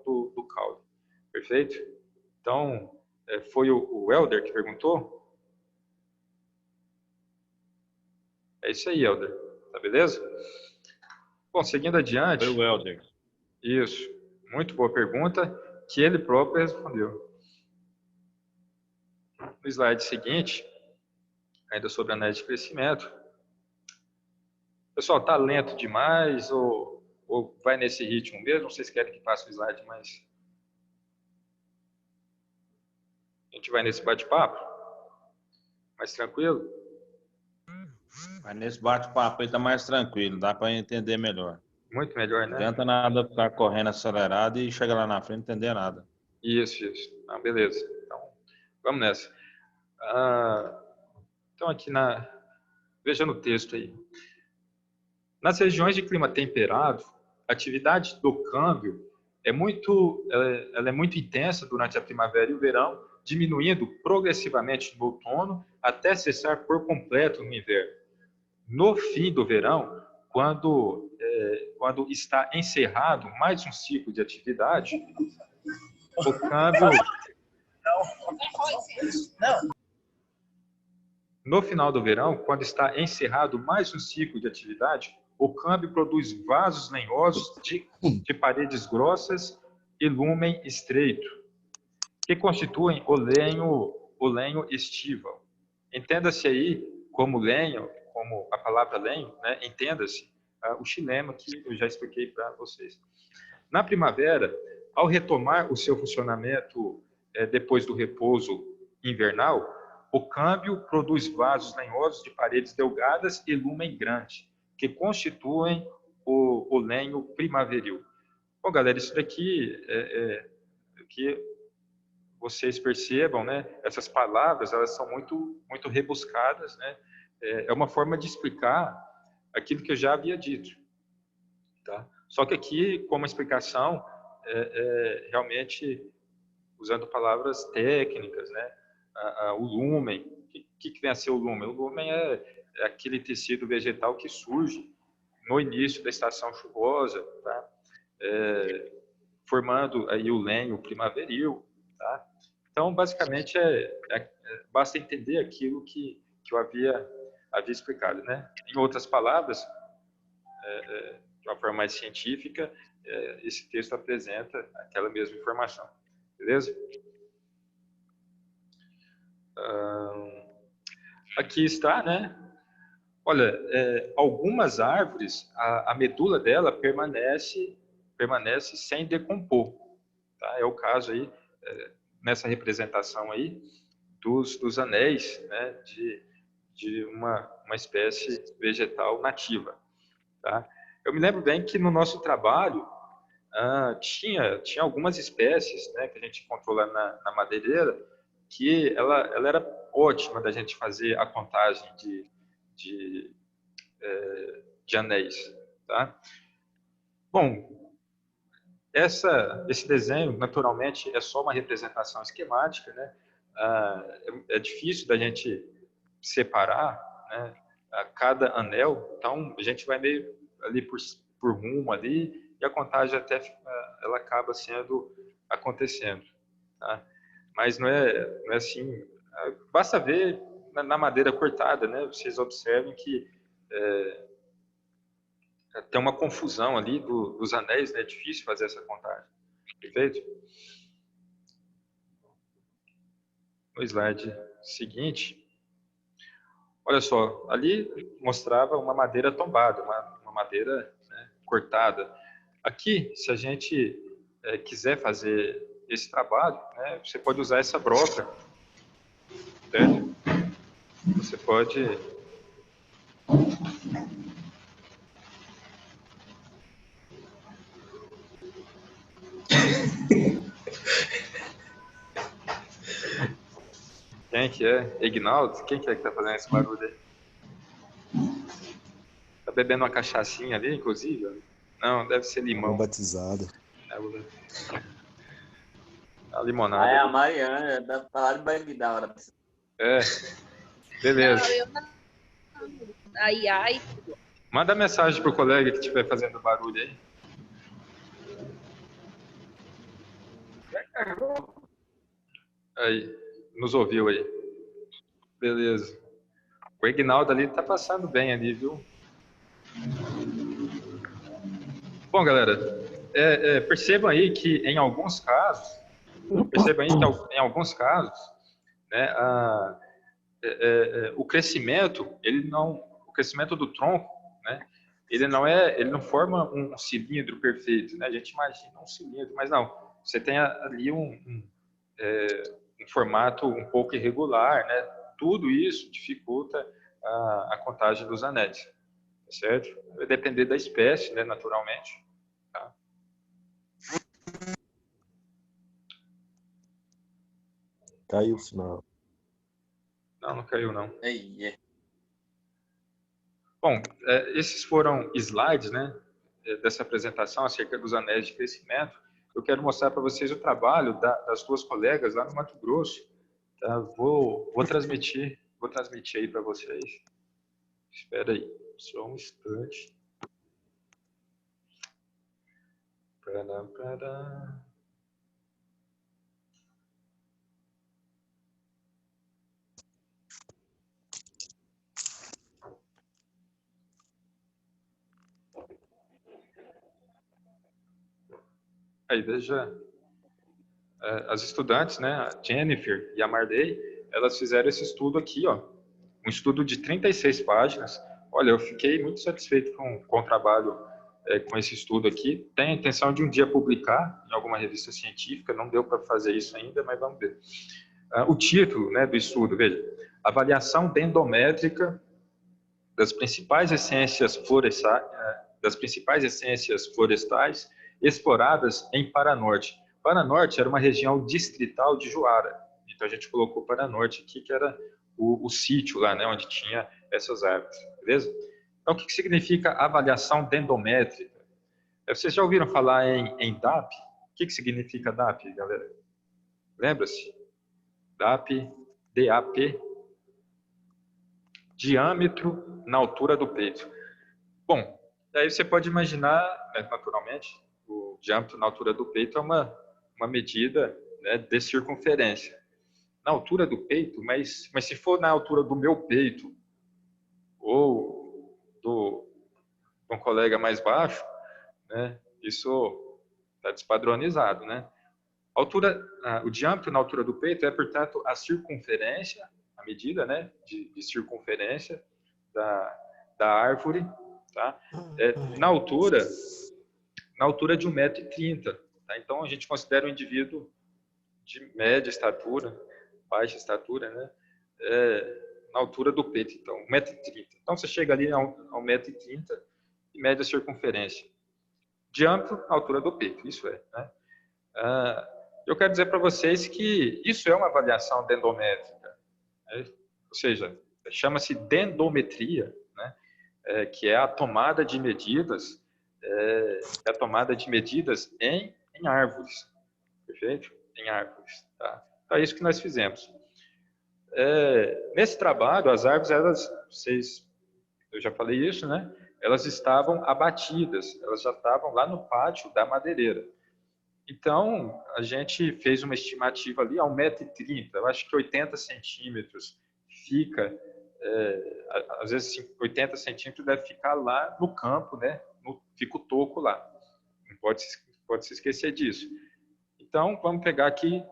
do caule. Perfeito? Então, foi o Helder que perguntou? É isso aí, Helder. Tá beleza? Bom, seguindo adiante. Foi o Helder. Isso. Muito boa pergunta, que ele próprio respondeu. No slide seguinte, ainda sobre análise de crescimento. Pessoal, tá lento demais ou vai nesse ritmo mesmo? Vocês querem que passe o slide mais? A gente vai nesse bate-papo? Mais tranquilo? Mas nesse bate-papo aí tá mais tranquilo, dá para entender melhor. Muito melhor, né? Não adianta nada ficar correndo acelerado e chegar lá na frente e não entender nada. Isso. Ah, beleza. Então, vamos nessa. Então, aqui veja no texto aí. Nas regiões de clima temperado, a atividade do câmbio ela é muito intensa durante a primavera e o verão, diminuindo progressivamente no outono até cessar por completo no inverno. No fim do verão, quando está encerrado mais um ciclo de atividade, o câmbio... No final do verão, quando está encerrado mais um ciclo de atividade, o câmbio produz vasos lenhosos de paredes grossas e lumen estreito, que constituem o lenho estival. Entenda-se aí como lenho, como a palavra lenho, né? Entenda-se o xilema que eu já expliquei para vocês. Na primavera, ao retomar o seu funcionamento depois do repouso invernal, o câmbio produz vasos lenhosos de paredes delgadas e lumen grande, que constituem o lenho primaveril. Bom, galera, isso daqui que vocês percebam, né? Essas palavras, elas são muito rebuscadas, né? É uma forma de explicar aquilo que eu já havia dito, tá? Só que aqui, como explicação, realmente usando palavras técnicas, né? O lumen, o que vem a ser o lumen? O lumen é aquele tecido vegetal que surge no início da estação chuvosa, tá? Formando aí o lenho primaveril, tá? Então, basicamente, basta entender aquilo que eu havia explicado, né? Em outras palavras, de uma forma mais científica, esse texto apresenta aquela mesma informação, beleza? Aqui está, né? Olha, algumas árvores, a medula dela permanece sem decompor, tá? É o caso aí, nessa representação aí, dos anéis, né? De uma espécie vegetal nativa, tá? Eu me lembro bem que no nosso trabalho tinha algumas espécies, né, que a gente encontrou lá na madeireira, que ela era ótima da gente fazer a contagem de anéis, tá? Bom, esse desenho, naturalmente, é só uma representação esquemática, né? É difícil da gente separar, né, cada anel, então a gente vai meio ali por rumo ali, e a contagem até ela acaba acontecendo, tá? Mas não é assim, basta ver na madeira cortada, né? Vocês observem que tem uma confusão ali dos anéis, né? É difícil fazer essa contagem, perfeito? No slide seguinte, olha só, ali mostrava uma madeira tombada, uma madeira, né, cortada. Aqui, se a gente quiser fazer esse trabalho, né, você pode usar essa broca, certo? Você pode... Quem que é? Ignaldo? Quem que é que tá fazendo esse barulho aí? Tá bebendo uma cachaçinha ali, inclusive? Não, deve ser limão. Batizado. A limonada. É a Mariana, da palavra vai me dar hora. Beleza. Não, eu não. Ai. Manda mensagem pro colega que estiver fazendo barulho aí. Aí, nos ouviu aí. Beleza. O Ignaldo ali tá passando bem ali, viu? Bom, galera, percebam aí que em alguns casos, né, o crescimento, o crescimento do tronco, né, ele não forma um cilindro perfeito, né? A gente imagina um cilindro, mas não. Você tem ali um formato um pouco irregular, né? Tudo isso dificulta a contagem dos anéis, tá certo? Vai depender da espécie, né, naturalmente. Tá? Caiu o sinal. Não caiu, não. Aí, Bom, esses foram slides, né, dessa apresentação acerca dos anéis de crescimento. Eu quero mostrar para vocês o trabalho das duas colegas lá no Mato Grosso, Tá? Vou transmitir aí para vocês. Espera aí, só um instante. Pará. Aí, veja, as estudantes, né, a Jennifer e a Marley, elas fizeram esse estudo aqui, ó, um estudo de 36 páginas. Olha, eu fiquei muito satisfeito com o trabalho, com esse estudo aqui. Tenho a intenção de um dia publicar em alguma revista científica, não deu para fazer isso ainda, mas vamos ver. O título, né, do estudo, veja, avaliação dendométrica das principais essências florestais exploradas em Paranorte. Paranorte era uma região distrital de Juara. Então a gente colocou Paranorte aqui, que era o sítio lá, né, onde tinha essas árvores, beleza? Então o que significa avaliação dendométrica? Vocês já ouviram falar em DAP? O que significa DAP, galera? Lembra-se? DAP, DAP, diâmetro na altura do peito. Bom, aí você pode imaginar, né, naturalmente, o diâmetro na altura do peito é uma medida, né, de circunferência. Na altura do peito, mas se for na altura do meu peito ou de um colega mais baixo, né, isso está despadronizado, né? O diâmetro na altura do peito é, portanto, a circunferência, a medida, né, de circunferência da árvore, tá? Na altura de 1,30 m. Tá? Então, a gente considera um indivíduo de média estatura, baixa estatura, né? Na altura do peito, então, 1,30 m. Então, você chega ali a 1,30 m e mede a circunferência. Diâmetro na altura do peito, isso é, né? Eu quero dizer para vocês que isso é uma avaliação dendométrica, né? Ou seja, chama-se dendometria, né? Que é a tomada de medidas, em árvores, perfeito? Em árvores, tá? Então é isso que nós fizemos. Nesse trabalho, as árvores, eu já falei isso, né? Elas estavam abatidas, elas já estavam lá no pátio da madeireira. Então, a gente fez uma estimativa ali a 1,30 m, eu acho que 80 centímetros fica, às vezes 80 centímetros deve ficar lá no campo, né? Fica o toco lá, não pode se esquecer disso. Então, vamos pegar aqui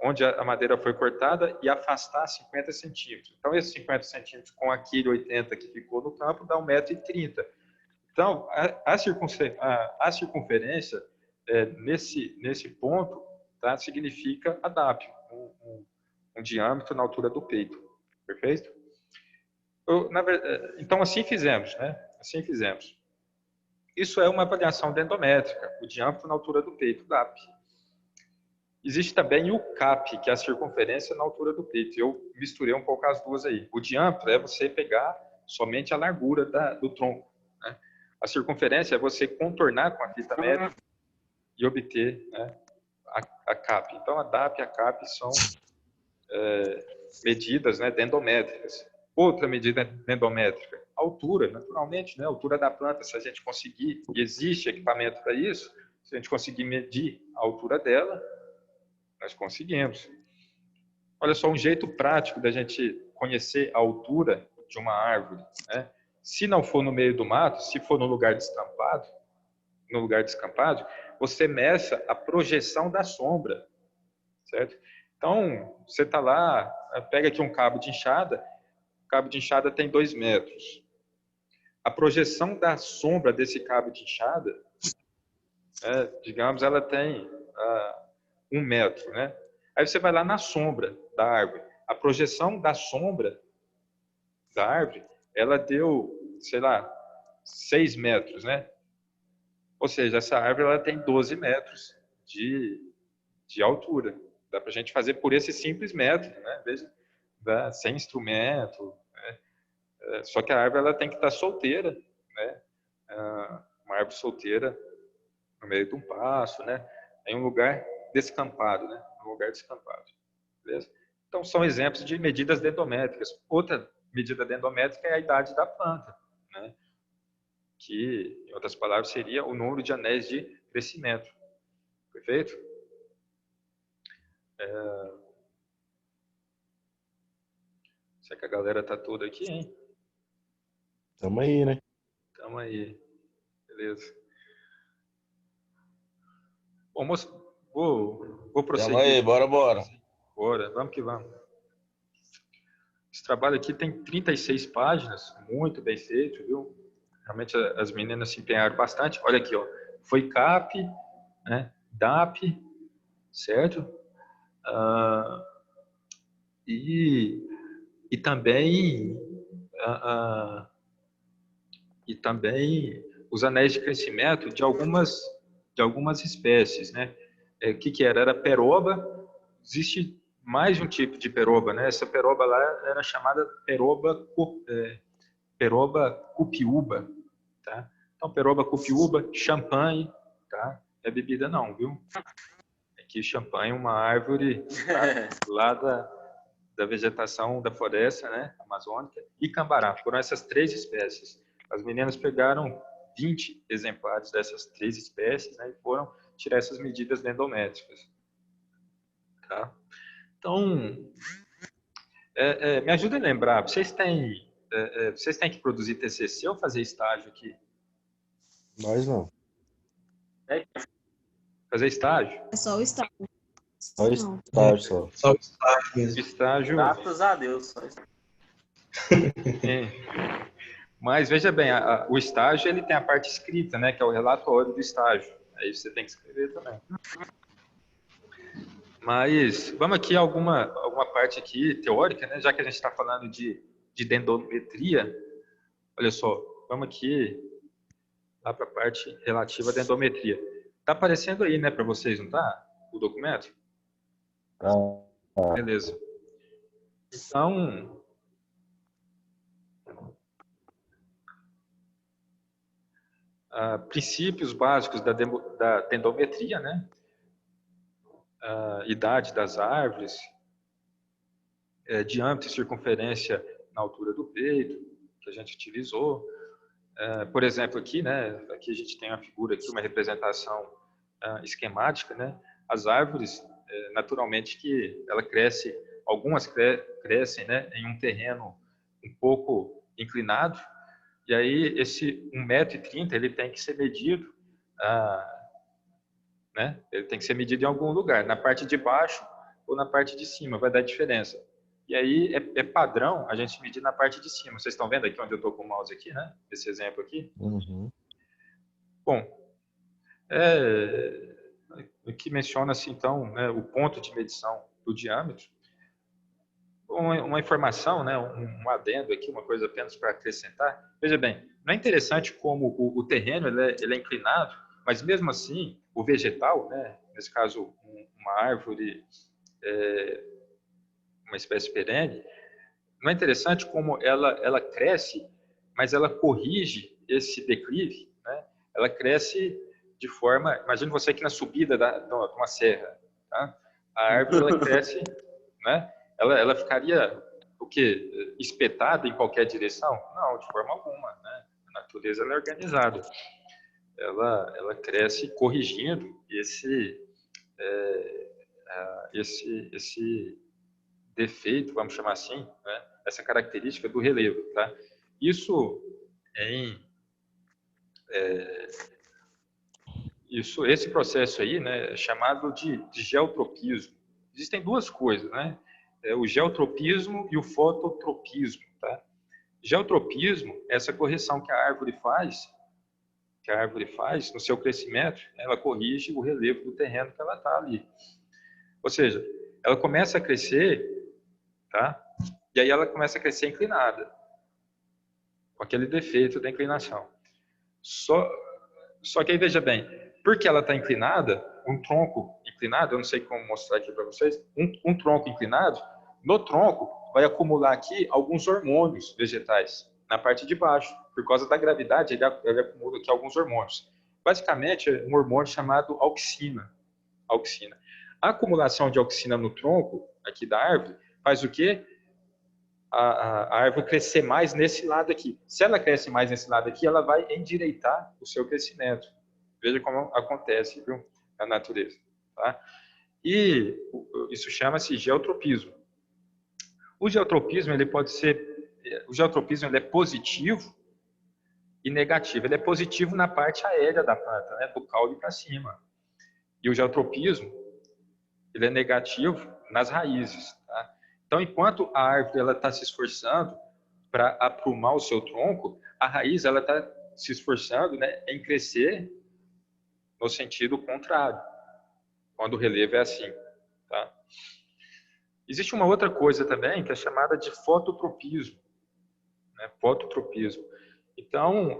onde a madeira foi cortada e afastar 50 centímetros. Então, esses 50 centímetros com aquele 80 que ficou no campo dá 1,30 m. Então, a circunferência nesse ponto, tá, significa a DAP, um diâmetro na altura do peito, perfeito? Então, assim fizemos, né? Assim fizemos. Isso é uma avaliação dendométrica, o diâmetro na altura do peito, DAP. Existe também o CAP, que é a circunferência na altura do peito. Eu misturei um pouco as duas aí. O diâmetro é você pegar somente a largura do tronco, né? A circunferência é você contornar com a fita métrica e obter, né, a CAP. Então, a DAP e a CAP são medidas, né, dendométricas. Outra medida dendométrica, altura, naturalmente, né, a altura da planta. Se a gente conseguir, e existe equipamento para isso, se a gente conseguir medir a altura dela, nós conseguimos. Olha só, um jeito prático da gente conhecer a altura de uma árvore, né? Se não for no meio do mato, se for no lugar descampado, você meça a projeção da sombra, certo? Então, você está lá, pega aqui um cabo de enxada, o cabo de enxada tem 2 metros. A projeção da sombra desse cabo de enxada, digamos, ela tem 1 metro, né? Aí você vai lá na sombra da árvore. A projeção da sombra da árvore, ela deu, sei lá, 6 metros, né? Ou seja, essa árvore ela tem 12 metros de altura. Dá para a gente fazer por esse simples método, né? Veja, sem instrumento, né? Só que a árvore ela tem que estar solteira, né? Uma árvore solteira no meio de um pasto, né? Em um lugar descampado, né? Um lugar descampado. Beleza? Então, são exemplos de medidas dendométricas. Outra medida dendométrica é a idade da planta, né? Que, em outras palavras, seria o número de anéis de crescimento. Perfeito? Será que a galera está toda aqui, hein? Tamo aí, né? Tamo aí. Beleza. Bom, moço, vou Tamo prosseguir. aí, bora. Bora, vamos que vamos. Esse trabalho aqui tem 36 páginas, muito bem feito, viu? Realmente as meninas se empenharam bastante. Olha aqui, ó. Foi CAP, né? DAP, certo? E também os anéis de crescimento de algumas espécies, né? O que era? Era peroba. Existe mais de um tipo de peroba, né? Essa peroba lá era chamada peroba cupiúba, tá? Então, peroba cupiúba, champanhe, tá? É bebida não, viu? Aqui, champanhe é uma árvore lá da vegetação da floresta, né, amazônica, e cambará. Foram essas 3 espécies. As meninas pegaram 20 exemplares dessas 3 espécies, né, e foram tirar essas medidas dendométricas. Tá? Então, me ajuda a lembrar, vocês têm que produzir TCC ou fazer estágio aqui? Nós não. Fazer estágio? É só o estágio. Só estágio só. Só o estágio mesmo. Estágio. Graças a Deus. Só isso. Mas veja bem, o estágio ele tem a parte escrita, né, que é o relatório do estágio. Aí você tem que escrever também. Mas vamos aqui a alguma parte aqui teórica, né, já que a gente está falando de dendometria. Olha só, vamos aqui lá para a parte relativa à dendometria. Está aparecendo aí, né, para vocês, não tá? O documento? Beleza. Então, princípios básicos da dendometria, né? Idade das árvores, diâmetro e circunferência na altura do peito, que a gente utilizou. Por exemplo, aqui, né? Aqui a gente tem uma figura aqui, uma representação esquemática, né? As árvores, naturalmente que ela cresce, algumas crescem, né, em um terreno um pouco inclinado, e aí esse 1,30 m ele tem que ser medido, né? Ele tem que ser medido em algum lugar, na parte de baixo ou na parte de cima, vai dar diferença. E aí é padrão a gente medir na parte de cima. Vocês estão vendo aqui onde eu estou com o mouse aqui, né? Esse exemplo aqui. Uhum. Bom, aqui menciona-se então, né, o ponto de medição do diâmetro. Uma informação, né, um adendo aqui, uma coisa apenas para acrescentar. Veja bem, não é interessante como o terreno ele é inclinado, mas mesmo assim o vegetal, né, nesse caso uma árvore, uma espécie perene, não é interessante como ela cresce, mas ela corrige esse declive, né? Ela cresce de forma, imagine você aqui na subida de uma serra, tá? A árvore ela cresce, né? Ela ficaria o quê? Espetada em qualquer direção? Não, de forma alguma, né? A natureza ela é organizada. Ela cresce corrigindo esse defeito, vamos chamar assim, né? Essa característica do relevo, tá? Isso esse processo aí, né, é chamado de geotropismo. Existem 2 coisas, né? O geotropismo e o fototropismo, tá? Geotropismo é essa correção que a árvore faz no seu crescimento, ela corrige o relevo do terreno que ela está ali. Ou seja, ela começa a crescer, tá? E aí ela começa a crescer inclinada, com aquele defeito da inclinação. Só que aí, veja bem, porque ela está inclinada, um tronco inclinado, eu não sei como mostrar aqui para vocês, um tronco inclinado, no tronco vai acumular aqui alguns hormônios vegetais, na parte de baixo. Por causa da gravidade, ele acumula aqui alguns hormônios. Basicamente, é um hormônio chamado auxina. A acumulação de auxina no tronco aqui da árvore, faz o quê? A árvore crescer mais nesse lado aqui. Se ela cresce mais nesse lado aqui, ela vai endireitar o seu crescimento. Veja como acontece, viu, na natureza. Tá? E isso chama-se geotropismo. O geotropismo, o geotropismo ele é positivo e negativo. Ele é positivo na parte aérea da planta, né, do caule para cima. E o geotropismo, ele é negativo nas raízes. Tá? Então, enquanto a árvore está se esforçando para aprumar o seu tronco, a raiz está se esforçando, né, em crescer no sentido contrário, quando o relevo é assim. Tá? Existe uma outra coisa também que é chamada de fototropismo. Né, fototropismo. Então,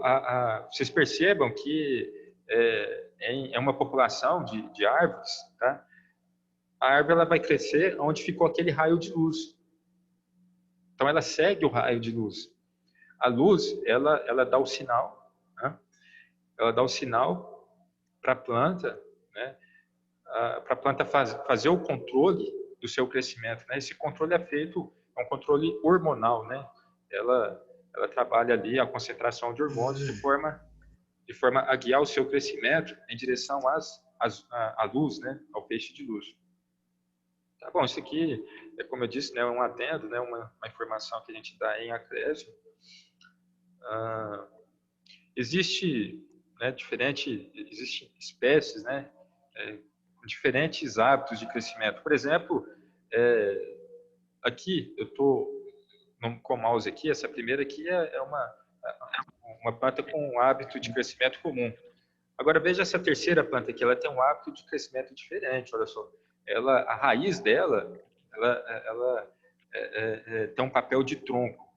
vocês percebam que em uma população de árvores, tá? A árvore ela vai crescer onde ficou aquele raio de luz. Então, ela segue o raio de luz. A luz, ela dá o sinal, né? Ela dá o sinal para a planta, né? Para a planta fazer o controle do seu crescimento. Né? Esse controle é um controle hormonal, né? Ela trabalha ali a concentração de hormônios de forma a guiar o seu crescimento em direção à luz, né? Ao feixe de luz. Tá bom, isso aqui é, como eu disse, né, um adendo, né, uma informação que a gente dá em Acrésio. Existem espécies, né, com diferentes hábitos de crescimento. Por exemplo, aqui eu estou com o mouse aqui, essa primeira aqui é uma planta com um hábito de crescimento comum. Agora veja essa terceira planta aqui, ela tem um hábito de crescimento diferente, olha só. A raiz dela, ela tem um papel de tronco.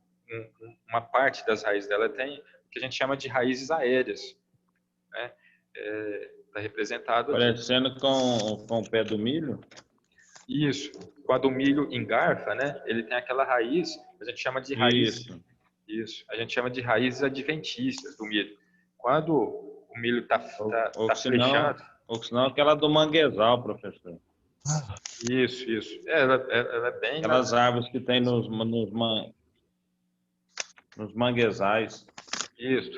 Uma parte das raízes dela tem o que a gente chama de raízes aéreas. Né? Está representado aqui. Parecendo com o pé do milho? Isso. Quando o milho engarfa, né, ele tem aquela raiz, a gente chama de raiz. Isso. A gente chama de raízes adventícias do milho. Quando o milho está flechando... Ou senão aquela do manguezal, professor. Isso. Ela é bem... Aquelas árvores que tem nos manguezais. Isso,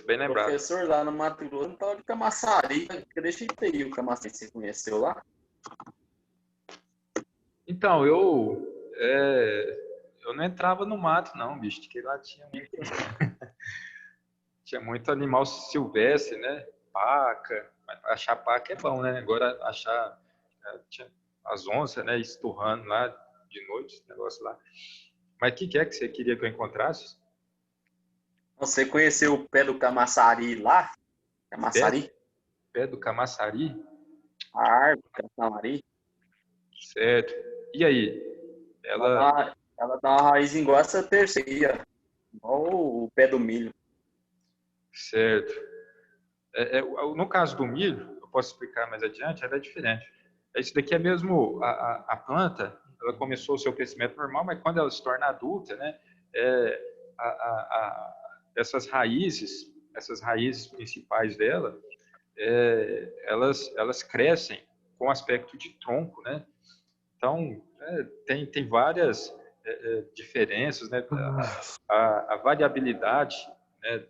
bem lembrado. Professor, lá no Mato Grosso, um tal de Camaçari. Deixa eu ter o Camaçari, você conheceu lá? Então, eu não entrava no mato, não, bicho, porque lá tinha muito animal silvestre, né? Paca. Achar paca é bom, né? Agora achar tinha as onças, né? Esturrando lá de noite, esse negócio lá. Mas o que é que você queria que eu encontrasse? Você conheceu o pé do Camaçari lá? Camaçari? Pé do Camaçari? A árvore do Camaçari. Certo. E aí? Ela dá uma raiz igual essa terceira, igual o pé do milho. Certo. No caso do milho, eu posso explicar mais adiante, ela é diferente. Isso daqui é mesmo a planta, ela começou o seu crescimento normal, mas quando ela se torna adulta, né, essas raízes principais dela, elas crescem com aspecto de tronco, né? Então, tem várias diferenças, né? A variabilidade, né,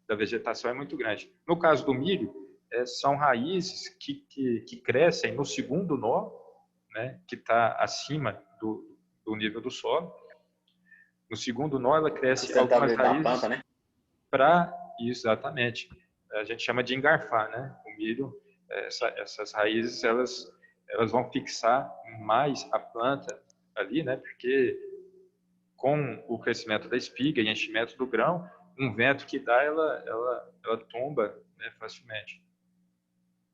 da vegetação é muito grande. No caso do milho, são raízes que crescem no segundo nó, né, que está acima do nível do solo. No segundo nó, ela cresce algumas raízes né? para... Exatamente. A gente chama de engarfar, né? O milho, essas raízes, elas vão fixar mais a planta ali, né? Porque com o crescimento da espiga e enchimento do grão, um vento que dá, ela tomba, né, facilmente.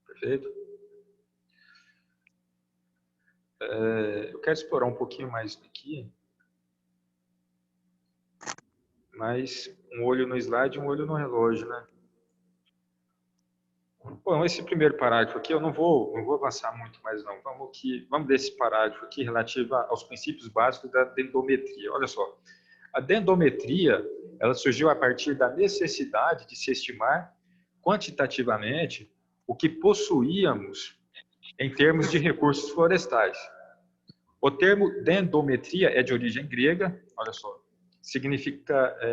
Perfeito? Eu quero explorar um pouquinho mais aqui, mas um olho no slide e um olho no relógio, né? Bom, esse primeiro parágrafo aqui, eu não vou avançar muito mais não. Vamos ler esse parágrafo aqui relativo aos princípios básicos da dendrometria. Olha só, a dendrometria, ela surgiu a partir da necessidade de se estimar quantitativamente o que possuíamos em termos de recursos florestais. O termo dendrometria é de origem grega, olha só,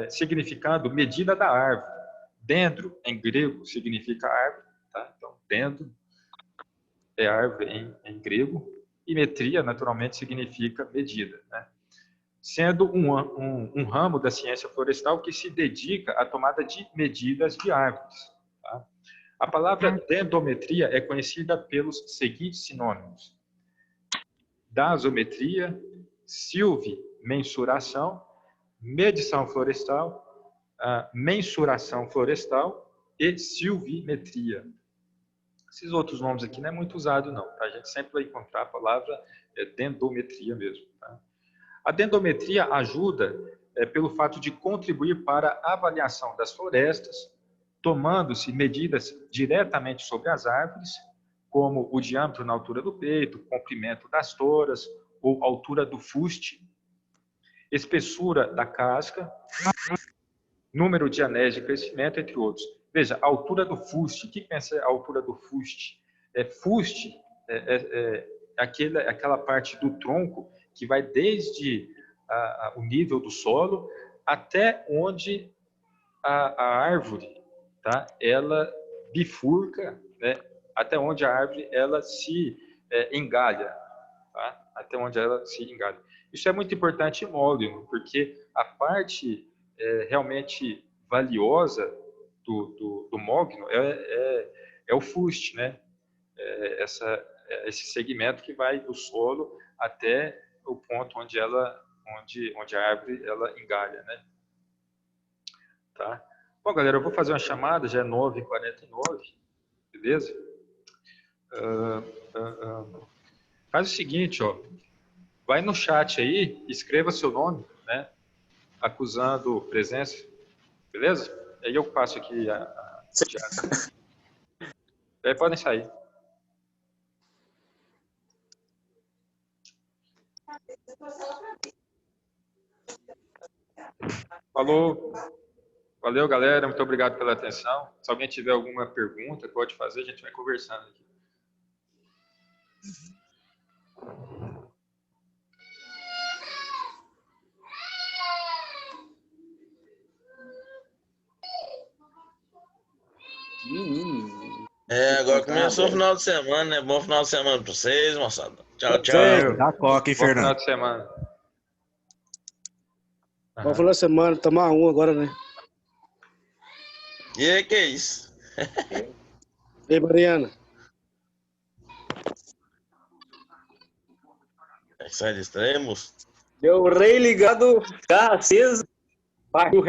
significando medida da árvore. Dendro, em grego, significa árvore, tá? Então, dendro é árvore em grego, e metria, naturalmente, significa medida, né? Sendo um ramo da ciência florestal que se dedica à tomada de medidas de árvores. Tá? A palavra dendrometria é conhecida pelos seguintes sinônimos: dasometria, silvimensuração, medição florestal, mensuração florestal e silvimetria. Esses outros nomes aqui não é muito usado, não. Tá? A gente sempre vai encontrar a palavra dendrometria mesmo. Tá? A dendrometria ajuda pelo fato de contribuir para a avaliação das florestas, tomando-se medidas diretamente sobre as árvores, como o diâmetro na altura do peito, comprimento das toras ou altura do fuste, espessura da casca, número de anéis de crescimento, entre outros. Veja, a altura do fuste. O que é essa altura do fuste? Fuste é aquela parte do tronco que vai desde o nível do solo até onde a árvore, tá? Ela bifurca, né? Até onde a árvore ela se engalha, tá? Até onde ela se engalha. Isso é muito importante em mogno, porque a parte realmente valiosa do mogno é o fuste, né? Esse segmento que vai do solo até o ponto onde a árvore ela engalha, né? Tá? Bom, galera, eu vou fazer uma chamada, já é 9h49, beleza? Faz o seguinte, ó, vai no chat aí, escreva seu nome, né? Acusando presença, beleza? Aí eu passo aqui aí podem sair. Falou. Valeu, galera. Muito obrigado pela atenção. Se alguém tiver alguma pergunta, pode fazer, a gente vai conversando aqui. Agora começou o final de semana, né? Bom final de semana pra vocês, moçada. Tchau, tchau. Valeu. Dá coca, hein, Bom final Fernando? de semana. Bom final de semana, tomar um agora, né? E aí, que é isso? Ei, Mariana. Sai de extremos. Deu rei ligado, tá aceso. Vai o